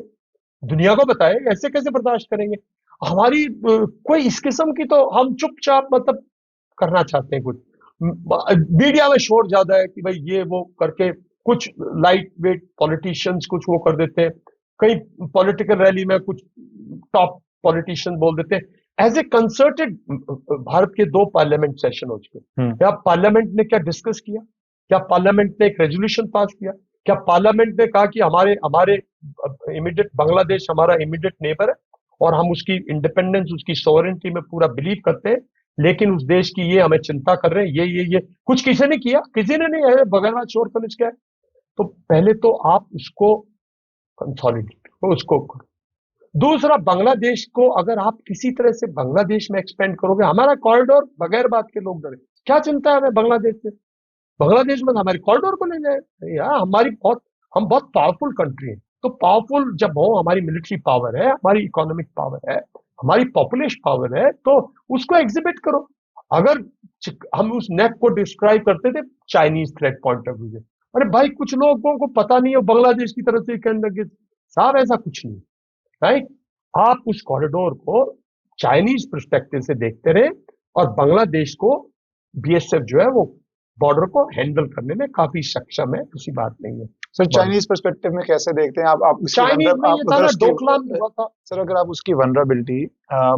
दुनिया को बताए, ऐसे कैसे बर्दाश्त करेंगे। हमारी कोई इस किस्म की, तो हम चुपचाप मतलब करना चाहते हैं कुछ। मीडिया में शोर ज्यादा है कि भाई ये वो करके कुछ लाइट वेट पॉलिटिशियंस कुछ वो कर देते हैं, कई पॉलिटिकल रैली में कुछ टॉप पॉलिटिशियन बोल देते हैं। एज ए कंसर्टेड भारत के 2 पार्लियामेंट सेशन हो चुके, क्या पार्लियामेंट ने क्या डिस्कस किया? क्या पार्लियामेंट ने एक रेजोल्यूशन पास किया? क्या पार्लियामेंट ने कहा कि हमारे हमारे इमीडिएट बांग्लादेश हमारा इमीडिएट नेबर है और हम उसकी इंडिपेंडेंस, उसकी सोवरेनिटी में पूरा बिलीव करते हैं, लेकिन उस देश की ये हमें चिंता कर रहे हैं, ये कुछ किसी ने किया? किसी ने नहीं है, बगैर शोर कॉलेज क्या है। तो पहले तो आप उसको कंसोलिडेट करो, उसको करो। दूसरा, बांग्लादेश को अगर आप किसी तरह से बांग्लादेश में एक्सपेंड करोगे, हमारा कॉरिडोर बगैर बात के लोग डरे, क्या चिंता है हमें बांग्लादेश से? बांग्लादेश में हमारे कॉरिडोर को ले जाए यार, हम बहुत पावरफुल कंट्री है। तो पावरफुल जब हो, हमारी मिलिट्री पावर है, हमारी इकोनॉमिक पावर है, हमारी पॉपुलेशन पावर है, तो उसको एग्जिबिट करो। अगर हम उस नेक को डिस्क्राइब करते थे Chinese threat point of view से, अरे भाई कुछ लोगों को पता नहीं है बांग्लादेश की तरफ से कहने लगे साहब ऐसा कुछ नहीं, राइट। आप उस कॉरिडोर को चाइनीज पर्सपेक्टिव से देखते रहे, और बांग्लादेश को बीएसएफ जो है वो बॉर्डर को हैंडल करने में काफी सक्षम है, किसी बात नहीं है। सर चाइनीज पर्सपेक्टिव में कैसे देखते हैं आप उसकी चाइनीज में आप ये था अगर ना, उसकी डोकलाम हुआ था। सर अगर आप उसकी वनरेबिलिटी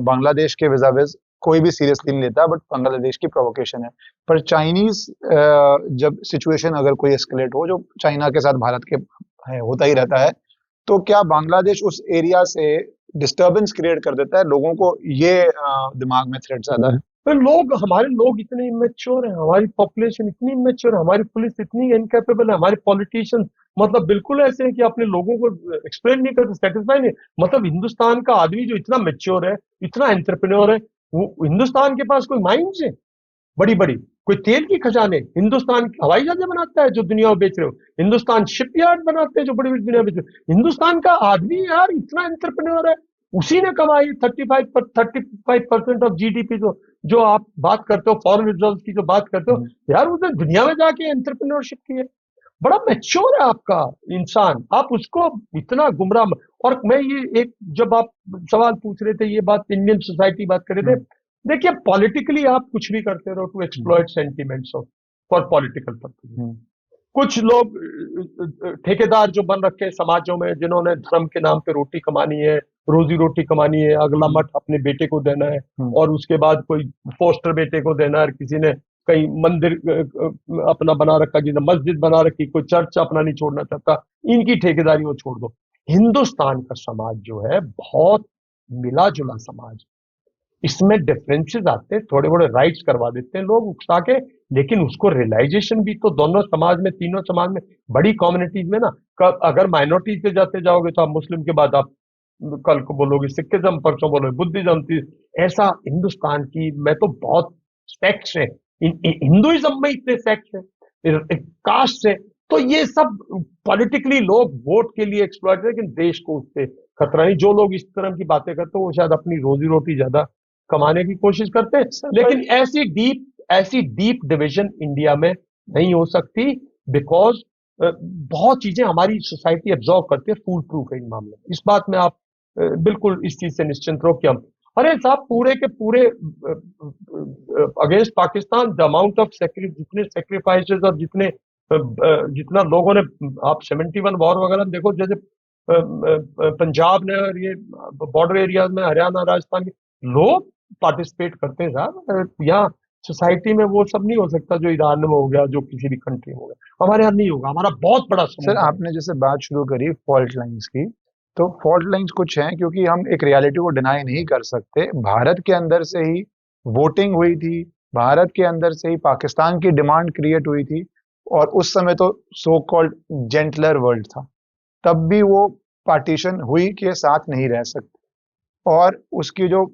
बांग्लादेश के विजाविज कोई भी सीरियसली नहीं लेता, बट बांग्लादेश की प्रोवोकेशन है। पर चाइनीज जब सिचुएशन अगर कोई एस्केलेट हो, जो चाइना के साथ भारत के है होता ही रहता है, तो क्या बांग्लादेश उस एरिया से डिस्टरबेंस क्रिएट कर देता है? लोगों को ये दिमाग में थ्रेट ज्यादा है। तो हमारे लोग इतने इमेच्योर हैं, हमारी पॉपुलेशन इतनी इमेच्योर है, हमारी पुलिस इतनी इनकेपेबल है, हमारे पॉलिटिशियन मतलब बिल्कुल ऐसे हैं कि अपने लोगों को एक्सप्लेन नहीं करते, सेटिस्फाई नहीं। मतलब हिंदुस्तान का आदमी जो इतना मेच्योर है, इतना एंटरप्रेन्योर है, वो हिंदुस्तान के पास कोई माइंस है बड़ी बड़ी, कोई तेल की खजाने, हिंदुस्तान हवाई जहाजें बनाता है जो दुनिया में बेच रहे हो, हिंदुस्तान शिपयार्ड बनाते हैं जो बड़ी बड़ी दुनिया में बेच रहे हो। हिंदुस्तान का आदमी यार इतना एंटरप्रेन्योर है, उसी ने कमाई 35% ऑफ जीडीपी, जो आप बात करते हो फॉरेन रिजर्व की जो बात करते हो, यार उसने दुनिया में जाके एंटरप्रेन्योरशिप की है। बड़ा मैच्योर है आपका इंसान, आप उसको इतना गुमराह और मैं ये एक जब आप सवाल पूछ रहे थे, ये बात इंडियन सोसाइटी बात कर रहे थे, देखिए पॉलिटिकली आप कुछ भी करते रहो to exploit sentiments of for political purpose. कुछ लोग ठेकेदार जो बन रखे हैं समाजों में, जिन्होंने धर्म के नाम पे रोटी कमानी है, रोजी रोटी कमानी है, अगला मठ अपने बेटे को देना है, और उसके बाद कोई पोस्टर बेटे को देना है, किसी ने कहीं मंदिर अपना बना रखा, किसी ने मस्जिद बना रखी, कोई चर्च अपना नहीं छोड़ना चाहता, इनकी ठेकेदारी वो छोड़ दो। हिंदुस्तान का समाज जो है बहुत मिला जुला समाज, इसमें डिफरेंसेस आते हैं, थोड़े बड़े राइट्स करवा देते हैं लोग उकसा के, लेकिन उसको रियलाइजेशन भी तो दोनों समाज में, तीनों समाज में, बड़ी कम्युनिटीज में ना, अगर माइनॉरिटीज पे जाते जाओगे तो आप मुस्लिम के बाद आप कल को बोलोगे सिखिज्म, परसों बोलोगे बुद्धिज्म, ऐसा हिंदुस्तान की मैं तो बहुत सेक्ट्स है, हिंदुइज्म में इतने सेक्ट्स है, कास्ट है, तो ये सब पॉलिटिकली लोग वोट के लिए एक्सप्लॉइट है, लेकिन देश को उससे खतरा नहीं। जो लोग इस तरह की बातें करते हैं वो शायद अपनी रोजी रोटी ज्यादा कमाने की कोशिश करते हैं, लेकिन ऐसी डीप डिविजन इंडिया में नहीं हो सकती, बिकॉज बहुत चीजें हमारी सोसाइटी एब्जॉर्व करती है, फूल प्रूफ है इन मामलों में। इस बात में आप बिल्कुल इस चीज से निश्चिंत रहो कि हम, अरे साहब पूरे के पूरे against Pakistan the amount of जितने सेक्रीफाइसेस और जितना लोगों ने, आप 71 वॉर वगैरह देखो, जैसे पंजाब ने और ये बॉर्डर एरियाज में हरियाणा राजस्थान के लोग पार्टिसिपेट करते हैं साहब। यहाँ सोसाइटी में वो सब नहीं हो सकता जो ईरान में हो गया, जो किसी भी कंट्री में हो गया, हमारे यहाँ नहीं होगा। हमारा बहुत बड़ा सर आपने जैसे बात शुरू करी फॉल्ट लाइंस की, तो फॉल्ट लाइंस कुछ हैं, क्योंकि हम एक रियलिटी को डिनाई नहीं कर सकते। भारत के अंदर से ही वोटिंग हुई थी, भारत के अंदर से ही पाकिस्तान की डिमांड क्रिएट हुई थी, और उस समय तो सो कॉल्ड जेंटलर वर्ल्ड था, तब भी वो पार्टीशन हुई के साथ नहीं रह सकते। और उसकी जो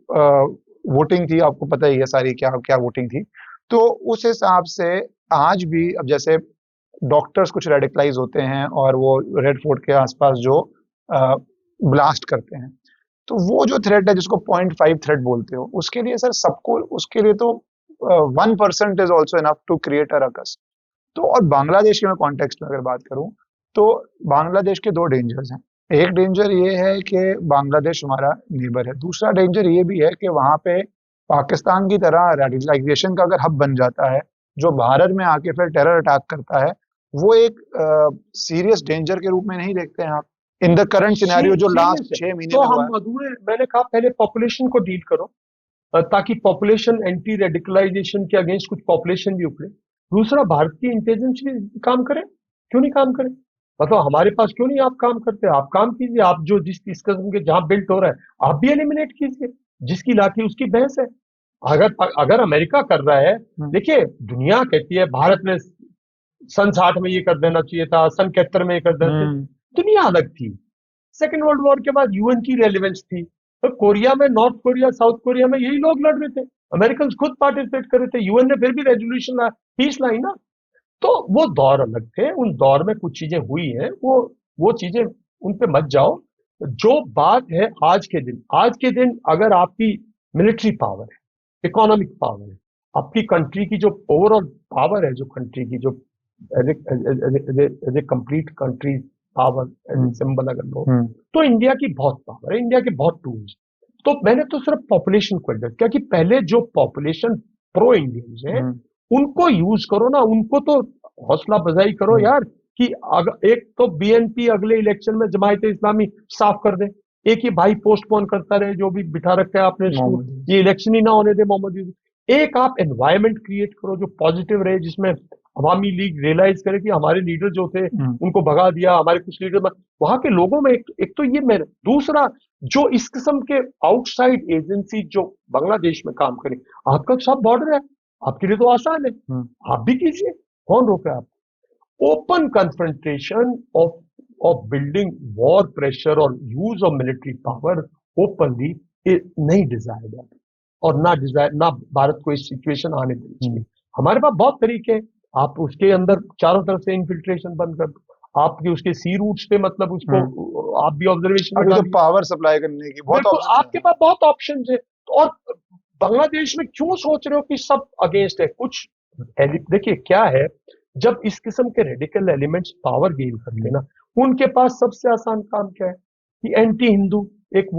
वोटिंग थी, आपको पता ही है सारी क्या क्या वोटिंग थी। तो उस हिसाब से आज भी, अब जैसे डॉक्टर्स कुछ रेडिकलाइज होते हैं और वो रेड फोर्ट के आसपास जो ब्लास्ट करते हैं, तो वो जो थ्रेट है जिसको 0.5 थ्रेट बोलते हो, उसके लिए सर सबको, उसके लिए तो 1% is also enough to create a ruckus. तो और बांग्लादेश के मैं कॉन्टेक्स्ट में अगर बात करूं, तो बांग्लादेश के दो डेंजर्स हैं। एक डेंजर ये है कि बांग्लादेश हमारा नेबर है, दूसरा डेंजर ये भी है कि वहां पे पाकिस्तान की तरह रेडिकलाइजेशन का अगर हब बन जाता है, जो भारत में आके फिर टेरर अटैक करता है, वो एक सीरियस डेंजर के रूप में नहीं देखते हैं आप इन द करंट सिनेरियो जो लास्ट 6 महीने तो में हुआ हम अधूरे, मैंने कहा पहले पॉपुलेशन को डील करो, ताकि पॉपुलेशन एंटी रेडिकलाइजेशन के अगेंस्ट कुछ पॉपुलेशन भी उभरे। दूसरा, भारत की इंटेलिजेंस भी काम करे, क्यों नहीं काम करे? मतलब हमारे पास क्यों नहीं आप काम करते? आप काम कीजिए, आप जो जिस किस्म के जहां बिल्ट हो रहा है आप भी एलिमिनेट कीजिए, जिसकी लाठी उसकी भैंस है। अगर अमेरिका कर रहा है, देखिए दुनिया कहती है भारत ने सन 60 में ये कर देना चाहिए था, सन 71 में ये कर देना चाहिए, दुनिया अलग थी। सेकेंड वर्ल्ड वॉर के बाद यूएन की रेलिवेंस थी, तो कोरिया में, नॉर्थ कोरिया, साउथ कोरिया में यही लोग लड़ रहे थे, अमेरिकन खुद पार्टिसिपेट कर रहे थे, यूएन ने फिर भी रेजोल्यूशन लाया, पीस लाई ना। तो वो दौर अलग थे, उन दौर में कुछ चीजें हुई हैं, वो चीजें उन पे मत जाओ। जो बात है आज के दिन अगर आपकी मिलिट्री पावर है, इकोनॉमिक पावर है, आपकी कंट्री की जो ओवरऑल पावर है, जो कंट्री की जो as a complete country power as a symbol अगर लो, तो इंडिया की बहुत पावर है, इंडिया के बहुत टूल्स। तो मैंने तो सिर्फ पॉपुलेशन को एड्रेस किया कि पहले जो पॉपुलेशन प्रो इंडियंस हैं उनको यूज करो ना, उनको तो हौसला अफजाई करो यार कि एक तो बीएनपी अगले इलेक्शन में जमायत इस्लामी साफ कर दे, एक ही भाई पोस्टपोन करता रहे जो भी बिठा रखा है आपने, ये इलेक्शन ही ना होने दे मोहम्मद यूसुफ। एक आप एनवायरमेंट क्रिएट करो जो पॉजिटिव रहे, जिसमें अवामी लीग रियलाइज करे कि हमारे लीडर जो थे उनको भगा दिया, हमारे कुछ लीडर वहां के लोगों में एक तो ये मैंने, दूसरा जो इस किस्म के आउटसाइड एजेंसी जो बांग्लादेश में काम करें, आपका सब बॉर्डर है, आपके लिए तो आसान है, आप भी कीजिए, कौन रोक है आप? Open confrontation of building war pressure और use of military power openly नहीं डिजायर्ड है, और ना भारत को इस सिचुएशन आने देनी चाहिए। हमारे पास बहुत तरीके हैं, आप उसके अंदर चारों तरफ से इन्फिल्ट्रेशन बंद कर दो, आपके उसके सी रूट्स पे मतलब उसको आप भी ऑब्जर्वेशन अभी तो पावर सप्लाई करने की बहुत आपके पास बहुत ऑप्शन है। और बांग्लादेश में क्यों सोच रहे हो कि सब अगेंस्ट है? कुछ देखिए क्या है, जब इस किस्म के रेडिकल एलिमेंट्स पावर गेन करते ना, उनके पास सबसे आसान काम क्या है कि एंटी हिंदू एक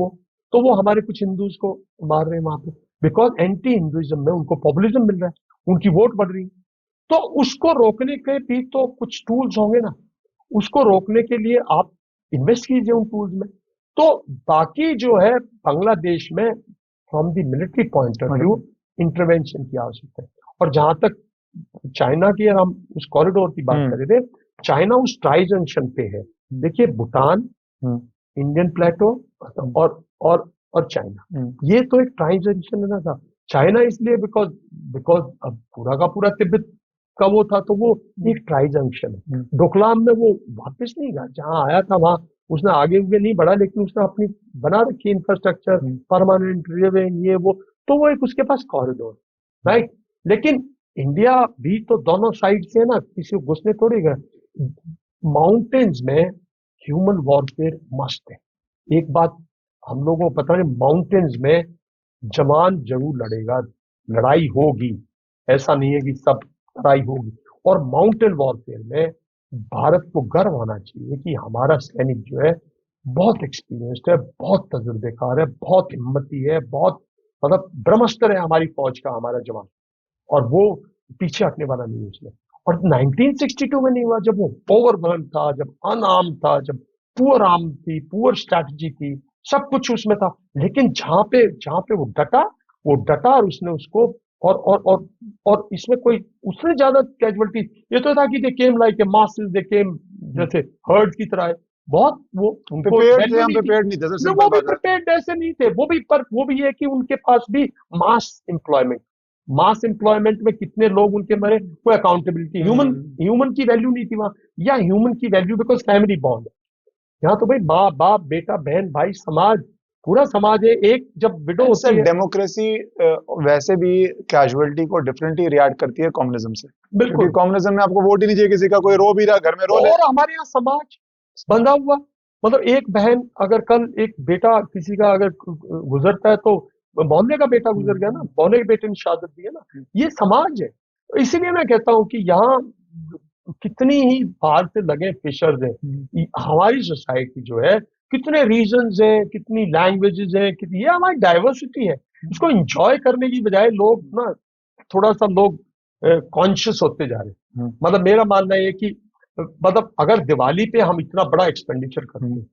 तो वो हमारे कुछ हिंदूज को मार रहे हैं वहां पे, बिकॉज एंटी हिंदुइज्म में उनको पॉपुलिज्म मिल रहा है, उनकी वोट बढ़ रही है। तो उसको रोकने के भी तो कुछ टूल्स होंगे ना, उसको रोकने के लिए आप इन्वेस्ट कीजिए उन टूल्स में। तो बाकी जो है बांग्लादेश में from the military point of view intervention की आवश्यकता है। और जहां तक चाइना की, हम उस कॉरिडोर की बात कर रहे थे, चाइना उस ट्राई जंक्शन पे है। देखिए भूटान, इंडियन प्लेटो और चाइना, ये तो एक ट्राई जंक्शन है ना था। चाइना इसलिए बिकॉज अब पूरा का पूरा तिब्बत का वो था, तो वो एक ट्राई जंक्शन है। डोकलाम में वो वापस नहीं गया, जहां आया था वहां उसने आगे नहीं बढ़ा, लेकिन उसने अपनी बना रखी इंफ्रास्ट्रक्चर, परमानेंट रेलवे, ये वो, तो वो एक उसके पास कॉरिडोर, राइट। लेकिन इंडिया भी तो दोनों साइड से है ना, किसी को घुसने थोड़ी गए। माउंटेन्स में ह्यूमन वॉरफेयर मस्ट है। एक बात हम लोगों को पता है, माउंटेन्स में जवान जरूर लड़ेगा, लड़ाई होगी, ऐसा नहीं है कि सब लड़ाई होगी। और माउंटेन वॉरफेयर में भारत को गर्व होना चाहिए कि हमारा सैनिक जो है बहुत एक्सपीरियंस्ड है, बहुत तजुर्बेकार है, बहुत हिम्मती है, बहुत मतलब ब्रह्मास्त्र है हमारी फौज का हमारा जवान, और वो पीछे हटने वाला नहीं है उसमें। और 1962 में नहीं हुआ, जब वो ओवरवेल्म था, जब अनआर्म था, जब पुअर आर्म थी, पुअर स्ट्रैटेजी थी, सब कुछ उसमें था। लेकिन जहां पे वो डटा और उसने उसको और इसमें कोई उससे ज्यादा कैजुअलिटी, ये तो था कि दे केम लाइक ए मासेस, दे केम जैसे हर्ड की तरह है। बहुत वो उनको प्रिपेयर्ड नहीं थे सर, वो भी प्रिपेयर्ड ऐसे नहीं थे, वो भी है कि उनके पास भी मास एम्प्लॉयमेंट में कितने लोग उनके मरे, कोई अकाउंटेबिलिटी, ह्यूमन की वैल्यू नहीं थी वहां, या ह्यूमन की वैल्यू बिकॉज फैमिली बॉन्ड। यहाँ तो भाई माँ बाप बेटा बहन भाई समाज, पूरा समाज है एक। जब विडो होती है, डेमोक्रेसी वैसे भी कैजुअलिटी को डिफरेंटली रिएक्ट करती है कम्युनिज्म से। बिल्कुल, कम्युनिज्म में आपको वोट ही नहीं चाहिए किसी का, कोई रो भी रहा घर में रो ले। और हमारे यहाँ समाज बंधा हुआ, मतलब एक बहन अगर कल एक बेटा किसी का अगर गुजरता है तो मोहल्ले का बेटा गुजर गया ना, मोहल्ले के बेटे ने शहादत दी है ना, ये समाज है। इसीलिए मैं कहता हूँ कि यहाँ कितनी ही बाहर से लगे फिशर्स हैं, हमारी सोसाइटी जो है कितने रीजन्स हैं, कितनी लैंग्वेजेस हैं, कितनी, ये हमारी डाइवर्सिटी है। इसको एंजॉय करने की बजाय लोग ना थोड़ा सा लोग कॉन्शियस होते जा रहे हैं। मतलब मेरा मानना है कि मतलब अगर दिवाली पे हम इतना बड़ा एक्सपेंडिचर करते हैं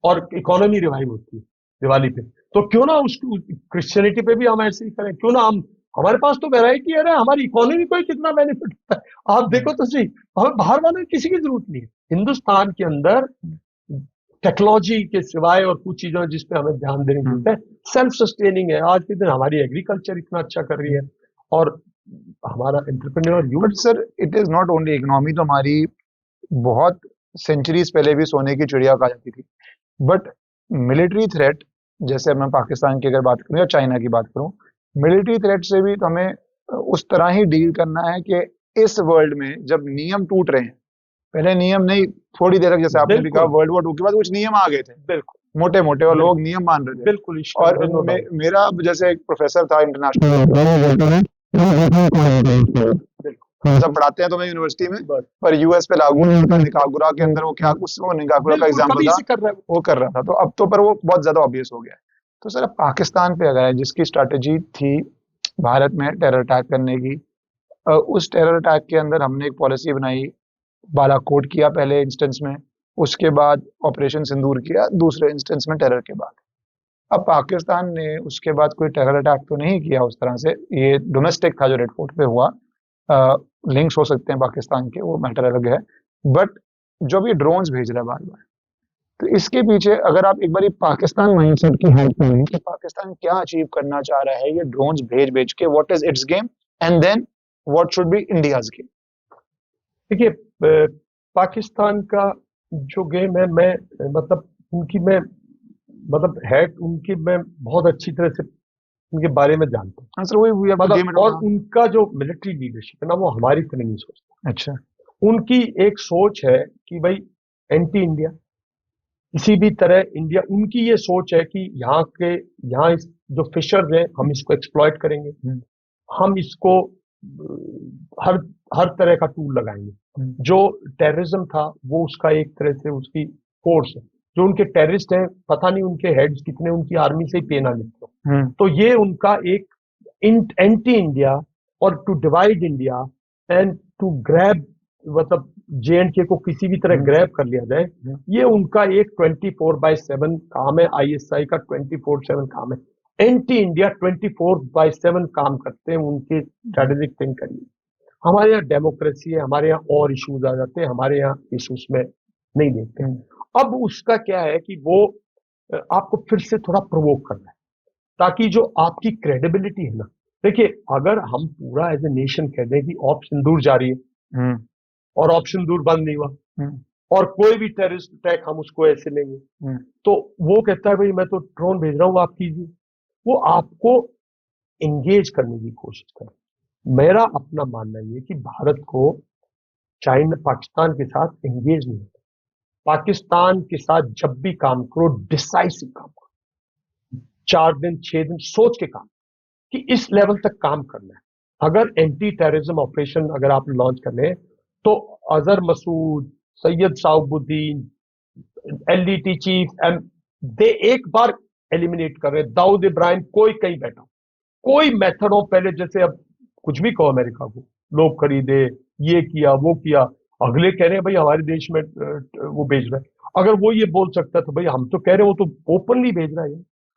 और इकोनॉमी रिवाइव होती है दिवाली पे, तो क्यों ना उसको क्रिश्चियनिटी पे भी हम ऐसे ही करें? क्यों ना हम, हमारे पास तो वैरायटी है ना, हमारी इकोनॉमी को ही कितना बेनिफिट होता है आप देखो तो सही। हमें बाहर वाले की किसी की जरूरत नहीं है। हिंदुस्तान के अंदर टेक्नोलॉजी के सिवाय और कुछ चीजों जिस पे हमें ध्यान देने की जरूरत है, सेल्फ सस्टेनिंग है। आज के दिन हमारी एग्रीकल्चर इतना अच्छा कर रही है और हमारा entrepreneur youth. But sir it is not only economy, तो हमारी बहुत सेंचुरीज पहले भी सोने की चिड़िया कहा जाती थी। बट मिलिट्री थ्रेट, जैसे अब मैं पाकिस्तान की अगर बात करूं या चाइना की बात करूं, मिलिट्री थ्रेट से भी तो हमें उस तरह ही डील करना है कि इस वर्ल्ड में जब नियम टूट रहे हैं, पहले नियम नहीं, थोड़ी देर तक जैसे आपने भी कहा वर्ल्ड वॉर 2 के बाद कुछ नियम आ गए थे, बिल्कुल मोटे मोटे, और लोग बिल्कुल नियम मान रहे थे। बिल्कुल ईश्वर, और नो डाउट। मेरा जैसे एक प्रोफेसर था इंटरनेशनल, हम सब पढ़ाते हैं तो मैं यूनिवर्सिटी में, बस पर यूएस पे लागू नहीं होता। निकागुरा के अंदर वो क्या, उस वो निकागुरा का बिल्कुल एग्जाम्पल कभी था, से कर रहा है वो कर रहा था, तो अब तो पर वो बहुत ज्यादा ऑब्वियस हो गया है। तो सर अब पाकिस्तान पे अगर है, जिसकी स्ट्रैटेजी थी भारत में टेरर अटैक करने की, उस टेरर अटैक के अंदर हमने एक पॉलिसी बनाई, बालाकोट किया पहले इंस्टेंस में, उसके बाद ऑपरेशन सिंदूर किया दूसरे इंस्टेंस में टेरर के बाद। अब पाकिस्तान ने उसके बाद कोई टेरर अटैक तो नहीं किया उस तरह से, ये डोमेस्टिक था जो रेड फोर्ट पे हुआ। लिंक्स हो सकते हैं पाकिस्तान के, वो मैटर अलग है। बट जो भी ड्रोन्स भेज रहा है बार बार, तो इसके पीछे अगर आप एक बार पाकिस्तान माइंडसेट की हेल्प करें कि पाकिस्तान क्या अचीव करना चाह रहा है ये ड्रोन्स भेज भेज के, what is its game, and then what should be India's game. देखिए, पाकिस्तान का जो गेम है, मैं मतलब उनकी मैं मतलब है उनकी मैं बहुत अच्छी तरह से उनके बारे में जानता हूँ। आंसर वही, वी हैव टू गेम मतलब इट और आउट। उनका जो मिलिट्री लीडरशिप है ना, वो हमारी तरह नहीं सोचता। अच्छा। उनकी एक सोच है कि भाई एंटी इंडिया, किसी भी तरह इंडिया, उनकी ये सोच है कि यहाँ इस जो फिशर्स हैं हम इसको एक्सप्लॉइट करेंगे, हम इसको हर हर तरह का टूल लगाएंगे। जो टेररिज्म था वो उसका एक तरह से उसकी फोर्स है। जो उनके टेररिस्ट हैं, पता नहीं उनके हेड्स कितने उनकी आर्मी से ही पे ना निकलो। तो ये उनका एक एंटी इंडिया और to divide India and to grab, मतलब JNK को किसी भी तरह ग्रैब कर लिया जाए, ये उनका एक 24/7 काम है। ISI का 24/7 काम है। एंटी इंडिया 24/7 काम करते हैं उनके स्ट्रेटेजिक थिंक करिए। हमारे यहाँ डेमोक्रेसी है, हमारे यहाँ और इश्यूज आ जाते हैं, हमारे यहाँ इश्यूज में नहीं देखते हैं। अब उसका क्या है कि वो आपको फिर से थोड़ा प्रोवोक करना है, ताकि जो आपकी क्रेडिबिलिटी है ना, देखिए अगर हम पूरा एज ए नेशन कह दें कि ऑप्शन दूर जा रही है और ऑप्शन दूर बंद नहीं हुआ और कोई भी टेररिस्ट अटैक हम उसको ऐसे लेंगे, तो वो कहता है भाई मैं तो ड्रोन भेज रहा हूँ आप कीजिए, वो आपको एंगेज करने की कोशिश करे। मेरा अपना मानना ये कि भारत को चाइना पाकिस्तान के साथ एंगेज नहीं होता। पाकिस्तान के साथ जब भी काम करो डिसाइसिव काम करो, 4 दिन 6 दिन सोच के काम, कि इस लेवल तक काम करना है। अगर एंटी टेररिज्म ऑपरेशन अगर आप लॉन्च कर लें, तो अजहर मसूद, सैयद शाहबुद्दीन, LDT चीफ एम, दे एक बार एलिमिनेट कर रहे हैं। दाऊद इब्राहिम कोई कहीं बैठा, कोई मेथड हो, पहले जैसे अब कुछ भी कहो अमेरिका को, लोग खरीदे, ये किया वो किया, अगले कह रहे हैं भाई हमारे देश में वो भेज रहा है। अगर वो ये बोल सकता था भाई हम तो कह रहे हैं, वो तो ओपनली भेज रहा है,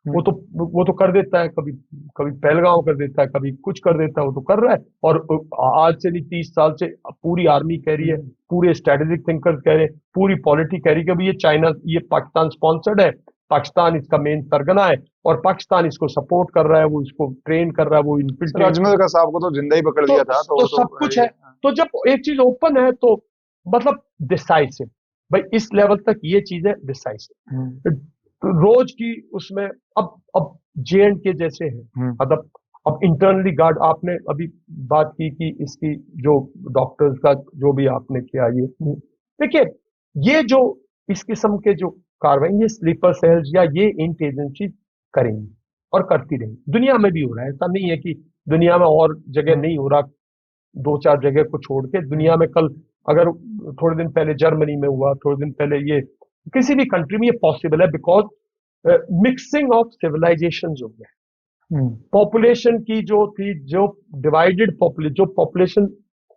वो तो वो तो कर देता है, कभी कभी पहलगांव कर देता है, कभी कुछ कर देता है, वो तो कर रहा है। और आज से नहीं 30 साल से पूरी आर्मी कह रही है, पूरे स्ट्रेटेजिक थिंकर्स कह रहे हैं, पूरी पॉलिटी कह रही है कि भाई ये चाइना, ये पाकिस्तान स्पॉन्सर्ड है, पाकिस्तान इसका मेन सरगना है और पाकिस्तान इसको सपोर्ट कर रहा है, वो इसको ट्रेन कर रहा है, वो इन्फिल्ट्रेट। अजमल का साहब को तो जिंदा ही पकड़ लिया था, तो सब कुछ है। तो जब एक चीज ओपन है तो मतलब डिसाइसिव, भाई इस लेवल तक ये चीज है डिसाइसिव। रोज की उसमें अब JNK जैसे है, मतलब अब इंटरनली गार्ड, आपने अभी बात की कि इसकी जो डॉक्टर्स का जो भी आपने किया, ये देखिए, ये जो इस किस्म के जो कार्रवाई, ये स्लीपर सेल्स या ये इंट एजेंसी करेंगी और करती रहेंगी। दुनिया में भी हो रहा है, ऐसा नहीं है कि दुनिया में और जगह नहीं हो रहा, 2-4 जगह को छोड़ के दुनिया में। कल अगर थोड़े दिन पहले जर्मनी में हुआ, थोड़े दिन पहले ये किसी भी कंट्री में ये पॉसिबल है, बिकॉज मिक्सिंग ऑफ सिविलाइजेशन हो गया। पॉपुलेशन की जो थी, जो डिवाइडेड पॉपुलेशन, जो पॉपुलेशन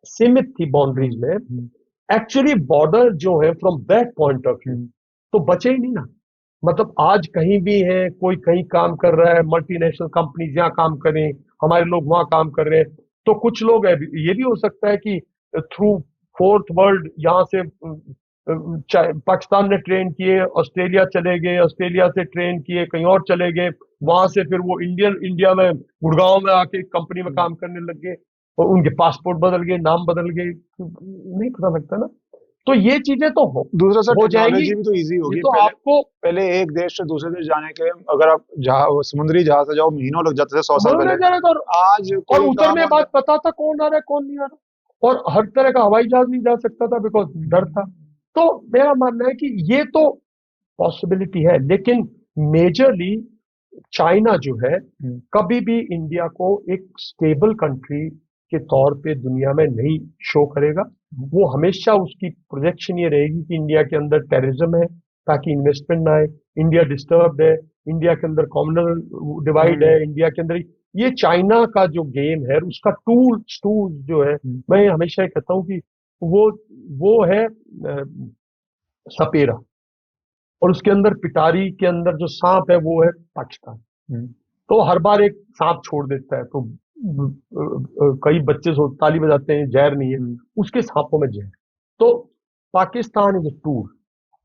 सीमित थी बाउंड्रीज में, एक्चुअली बॉर्डर जो है from that point of view तो बचे ही नहीं ना। मतलब आज कहीं भी है, कोई कहीं काम कर रहा है, मल्टीनेशनल कंपनीज यहाँ काम करें, हमारे लोग वहां काम कर रहे हैं, तो कुछ लोग है, ये भी हो सकता है कि थ्रू फोर्थ वर्ल्ड यहाँ से पाकिस्तान ने ट्रेन किए, ऑस्ट्रेलिया चले गए, ऑस्ट्रेलिया से ट्रेन किए कहीं और चले गए, वहां से फिर वो इंडिया में गुड़गांव में आके कंपनी में काम करने लग गए और उनके पासपोर्ट बदल गए, नाम बदल गए, नहीं पता लगता ना। तो ये चीजें तो दूसरा सर हो जाएंगी। टेक्नोलॉजी भी तो इजी ये होगी। तो आपको पहले एक देश से दूसरे देश जाने के लिए अगर आप जहाज, समुद्री जहाज से जाओ, महीनों लग जाते थे 100 साल बोलने पहले। जा रहे थे, आज और कोई काम उतरने होने, बाद पता था कौन आ रहा है कौन नहीं आ रहा, और हर तरह का हवाई जहाज नहीं जा सकता था बिकॉज डर था। तो मेरा मानना है कि ये तो पॉसिबिलिटी है, लेकिन मेजरली चाइना जो है कभी भी इंडिया को एक स्टेबल कंट्री के तौर पे दुनिया में नहीं शो करेगा। वो हमेशा उसकी प्रोजेक्शन ये रहेगी कि इंडिया के अंदर टेररिज्म है ताकि इन्वेस्टमेंट ना आए, इंडिया डिस्टर्ब्ड है, इंडिया के अंदर कम्युनल डिवाइड है, इंडिया के अंदर ये चाइना का जो गेम है उसका टूल जो है, मैं हमेशा ये कहता हूँ कि वो है सपेरा, और उसके अंदर पिटारी के अंदर जो सांप है वो है पाकिस्तान। तो हर बार एक सांप छोड़ देता है, तो कई बच्चे ताली बजाते हैं जहर नहीं है, उसके सांपों में जहर। तो Pakistan is a tool,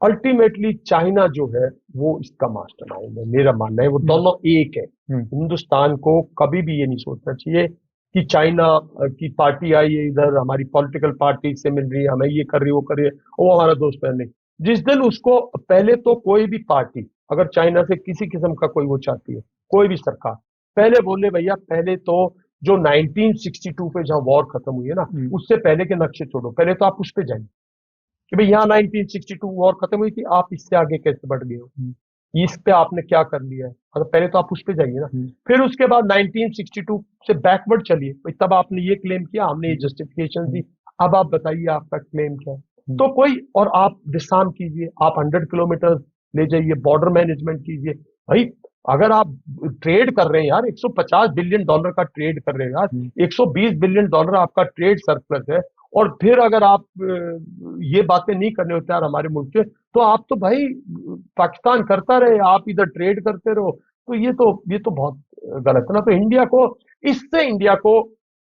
ultimately China जो है वो इसका मास्टरमाइंड है, मेरा मानना है। वो दोनों एक है। हिंदुस्तान को कभी भी ये नहीं सोचना चाहिए कि चाइना की पार्टी आई है इधर, हमारी पॉलिटिकल पार्टी से मिल रही है, हमें ये कर रही है वो कर रही है, वो हमारा दोस्त है। नहीं, जिस दिन उसको पहले तो कोई भी पार्टी अगर चाइना से किसी किस्म का कोई वो चाहती है, कोई भी सरकार पहले बोले भैया पहले तो जो 1962 पे जहां वॉर खत्म हुई है ना, उससे पहले के नक्शे छोड़ो, पहले तो आप उस पे जाइए कि भाई यहाँ 1962 वॉर खत्म हुई थी, आप इससे आगे कैसे बढ़ गए हो, इस पे आपने क्या कर लिया है, मतलब पहले तो आप उस पे जाइए ना। फिर उसके बाद 1962 से बैकवर्ड चलिए, भाई तब आपने ये क्लेम किया, हमने ये जस्टिफिकेशन दी, अब आप बताइए आपका क्लेम क्या है। तो कोई और आप डिस्आर्म कीजिए, आप 100 किलोमीटर ले जाइए, बॉर्डर मैनेजमेंट कीजिए। भाई अगर आप ट्रेड कर रहे हैं यार, 150 बिलियन डॉलर का ट्रेड कर रहे हैं यार, 120 बिलियन डॉलर आपका ट्रेड सरप्लस है, और फिर अगर आप ये बातें नहीं करने होते यार हमारे मुल्क के, तो आप तो भाई पाकिस्तान करता रहे, आप इधर ट्रेड करते रहो। तो ये तो बहुत गलत है ना। तो इंडिया को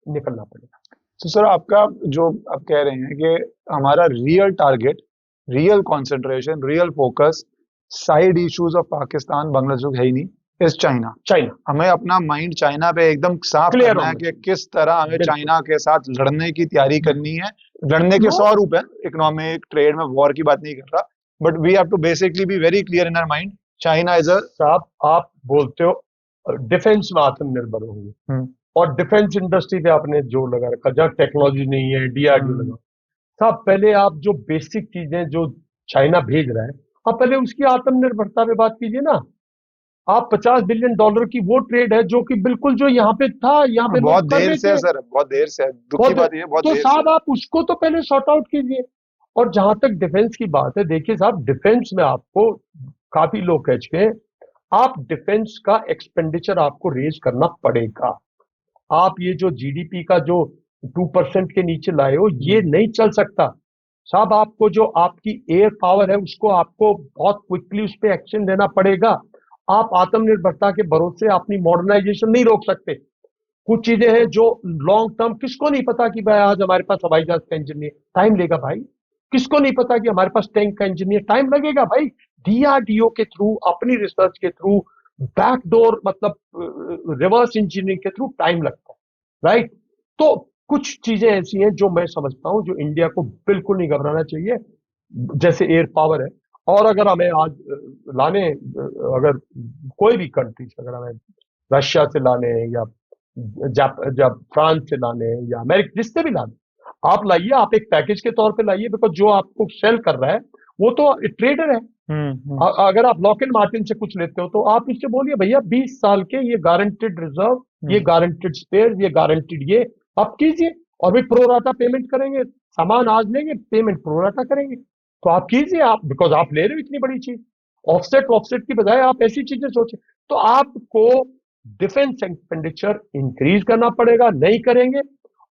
निकलना पड़ेगा। तो सर आपका जो आप कह रहे हैं कि हमारा real target, real concentration, real focus side issues of Pakistan Bangladesh है ही नहीं, इस चाइना हमें अपना माइंड चाइना पे एकदम साफ करना है कि किस तरह हमें चाइना के साथ लड़ने की तैयारी करनी है। लड़ने के 100 रूप है, इकोनॉमिक ट्रेड में वॉर की बात नहीं कर रहा, but we have to basically be very clear in our mind, China is a. साहब आप बोलते हो डिफेंस में आत्मनिर्भर होंगे, और डिफेंस इंडस्ट्री पे आपने जोर लगा रखा, जहाँ टेक्नोलॉजी नहीं है, डीआरडीओ लगा। साहब पहले आप जो बेसिक चीजें जो चाइना भेज रहा है, आप पहले उसकी आत्मनिर्भरता पे बात कीजिए ना। आप 50 बिलियन डॉलर की वो ट्रेड है जो कि बिल्कुल जो यहाँ पे था, यहाँ पे बहुत लोग कर देर रहे से है थे। सर, बहुत देर से है, दुख की बात ये है, बहुत तो देर साहब से। आप उसको तो पहले सॉर्ट आउट कीजिए। और जहां तक डिफेंस की बात है, देखिए साहब डिफेंस में आपको काफी लोग कह चुके हैं, आप डिफेंस का एक्सपेंडिचर आपको रेज करना पड़ेगा। आप ये जो जीडीपी का जो 2% के नीचे लाए हो, ये नहीं चल सकता साहब। आपको जो आपकी एयर पावर है उसको आपको बहुत क्विकली उस पर एक्शन लेना पड़ेगा। आप आत्मनिर्भरता के भरोसे अपनी मॉडर्नाइजेशन नहीं रोक सकते। कुछ चीजें हैं जो लॉन्ग टर्म, किसको नहीं पता कि भाई आज हमारे पास हवाई जहाज का इंजीनियर, टाइम लेगा भाई। किसको नहीं पता कि हमारे पास टैंक का इंजीनियर, टाइम लगेगा भाई। डीआरडीओ के थ्रू, अपनी रिसर्च के थ्रू, बैकडोर मतलब रिवर्स इंजीनियरिंग के थ्रू टाइम लगता है, राइट। तो कुछ चीजें ऐसी हैं जो मैं समझता हूं जो इंडिया को बिल्कुल नहीं घबराना चाहिए, जैसे एयर पावर है। और अगर हमें आज लाने, अगर कोई भी कंट्री से अगर हमें रशिया से लाने हैं, या जब फ्रांस से लाने हैं, या अमेरिका, जिससे भी लाने, आप लाइए, आप एक पैकेज के तौर पे लाइए, बिकॉज जो आपको सेल कर रहा है वो तो ट्रेडर है। अगर आप लॉकहीड मार्टिन से कुछ लेते हो तो आप उससे बोलिए भैया 20 साल के ये गारंटेड रिजर्व, ये गारंटेड स्पेयर, ये गारंटेड, ये आप कीजिए। और भी प्रोराटा पेमेंट करेंगे, सामान आज लेंगे, पेमेंट प्रोराटा करेंगे। तो आप कीजिए, आप बिकॉज आप ले रहे हो इतनी बड़ी चीज। ऑफसेट की बजाय आप ऐसी चीजें सोचें। तो आपको डिफेंस एक्सपेंडिचर इंक्रीज करना पड़ेगा, नहीं करेंगे।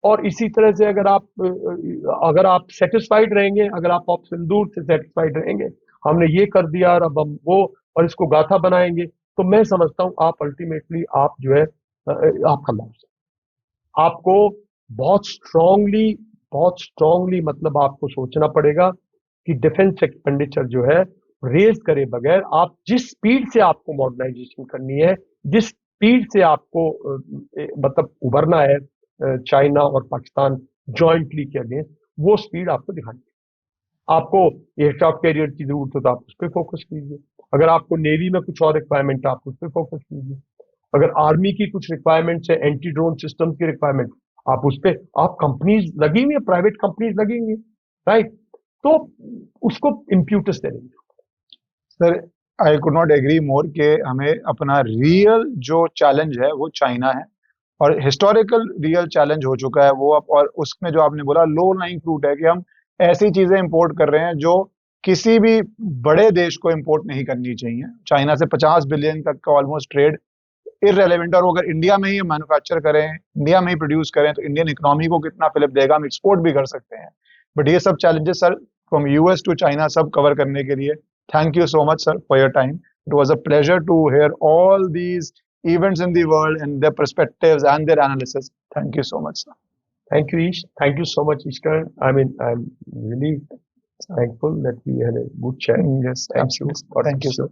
और इसी तरह से अगर आप सेटिस्फाइड रहेंगे, अगर आप सिंदूर से सेटिस्फाइड रहेंगे, हमने ये कर दिया और अब हम वो और इसको गाथा बनाएंगे, तो मैं समझता हूं आप अल्टीमेटली आप जो है आपका लॉस है। आपको बहुत स्ट्रांगली मतलब आपको सोचना पड़ेगा कि डिफेंस एक्सपेंडिचर जो है रेज करे बगैर, आप जिस स्पीड से आपको मॉडर्नाइजेशन करनी है, जिस स्पीड से आपको मतलब उभरना है चाइना और पाकिस्तान जॉइंटली के अगेंस्ट, वो स्पीड आपको दिखानी है। आपको एयरक्राफ्ट कैरियर की जरूरत हो तो आप उस पर फोकस कीजिए। अगर आपको नेवी में कुछ और रिक्वायरमेंट है, आप उस पर फोकस कीजिए। अगर आर्मी की कुछ रिक्वायरमेंट्स है, एंटी ड्रोन सिस्टम की रिक्वायरमेंट, आप उस पर, आप कंपनीज लगी हुई है, प्राइवेट कंपनीज लगी हुई है, राइट। तो उसको इम्प्यूटस देंगे। Sir, I could not agree more कि हमें अपना रियल जो चैलेंज है वो चाइना है, और हिस्टोरिकल रियल चैलेंज हो चुका है वो अब। और उसमें जो आपने बोला लो लाइंग फ्रूट है कि हम ऐसी चीजें इंपोर्ट कर रहे हैं जो किसी भी बड़े देश को इंपोर्ट नहीं करनी चाहिए। चाइना से 50 बिलियन तक का ऑलमोस्ट ट्रेड इररेलेवेंट, और वो अगर इंडिया में ही मैन्युफैक्चर करें, इंडिया में ही प्रोड्यूस करें, तो इंडियन इकोनॉमी को कितना फिलिप देगा, हम एक्सपोर्ट भी कर सकते हैं। बट ये सब challenges sir, from US to China, सब कवर करने के लिए thank you so much sir for your time. It was a pleasure to hear all these events in the world and their perspectives and their analysis. Thank you so much, sir. Thank you, Ish. Thank you so much, Ishkan. I mean, I'm really thankful that we had a good chat. Yes, Thank you absolutely. for Thank you, sir.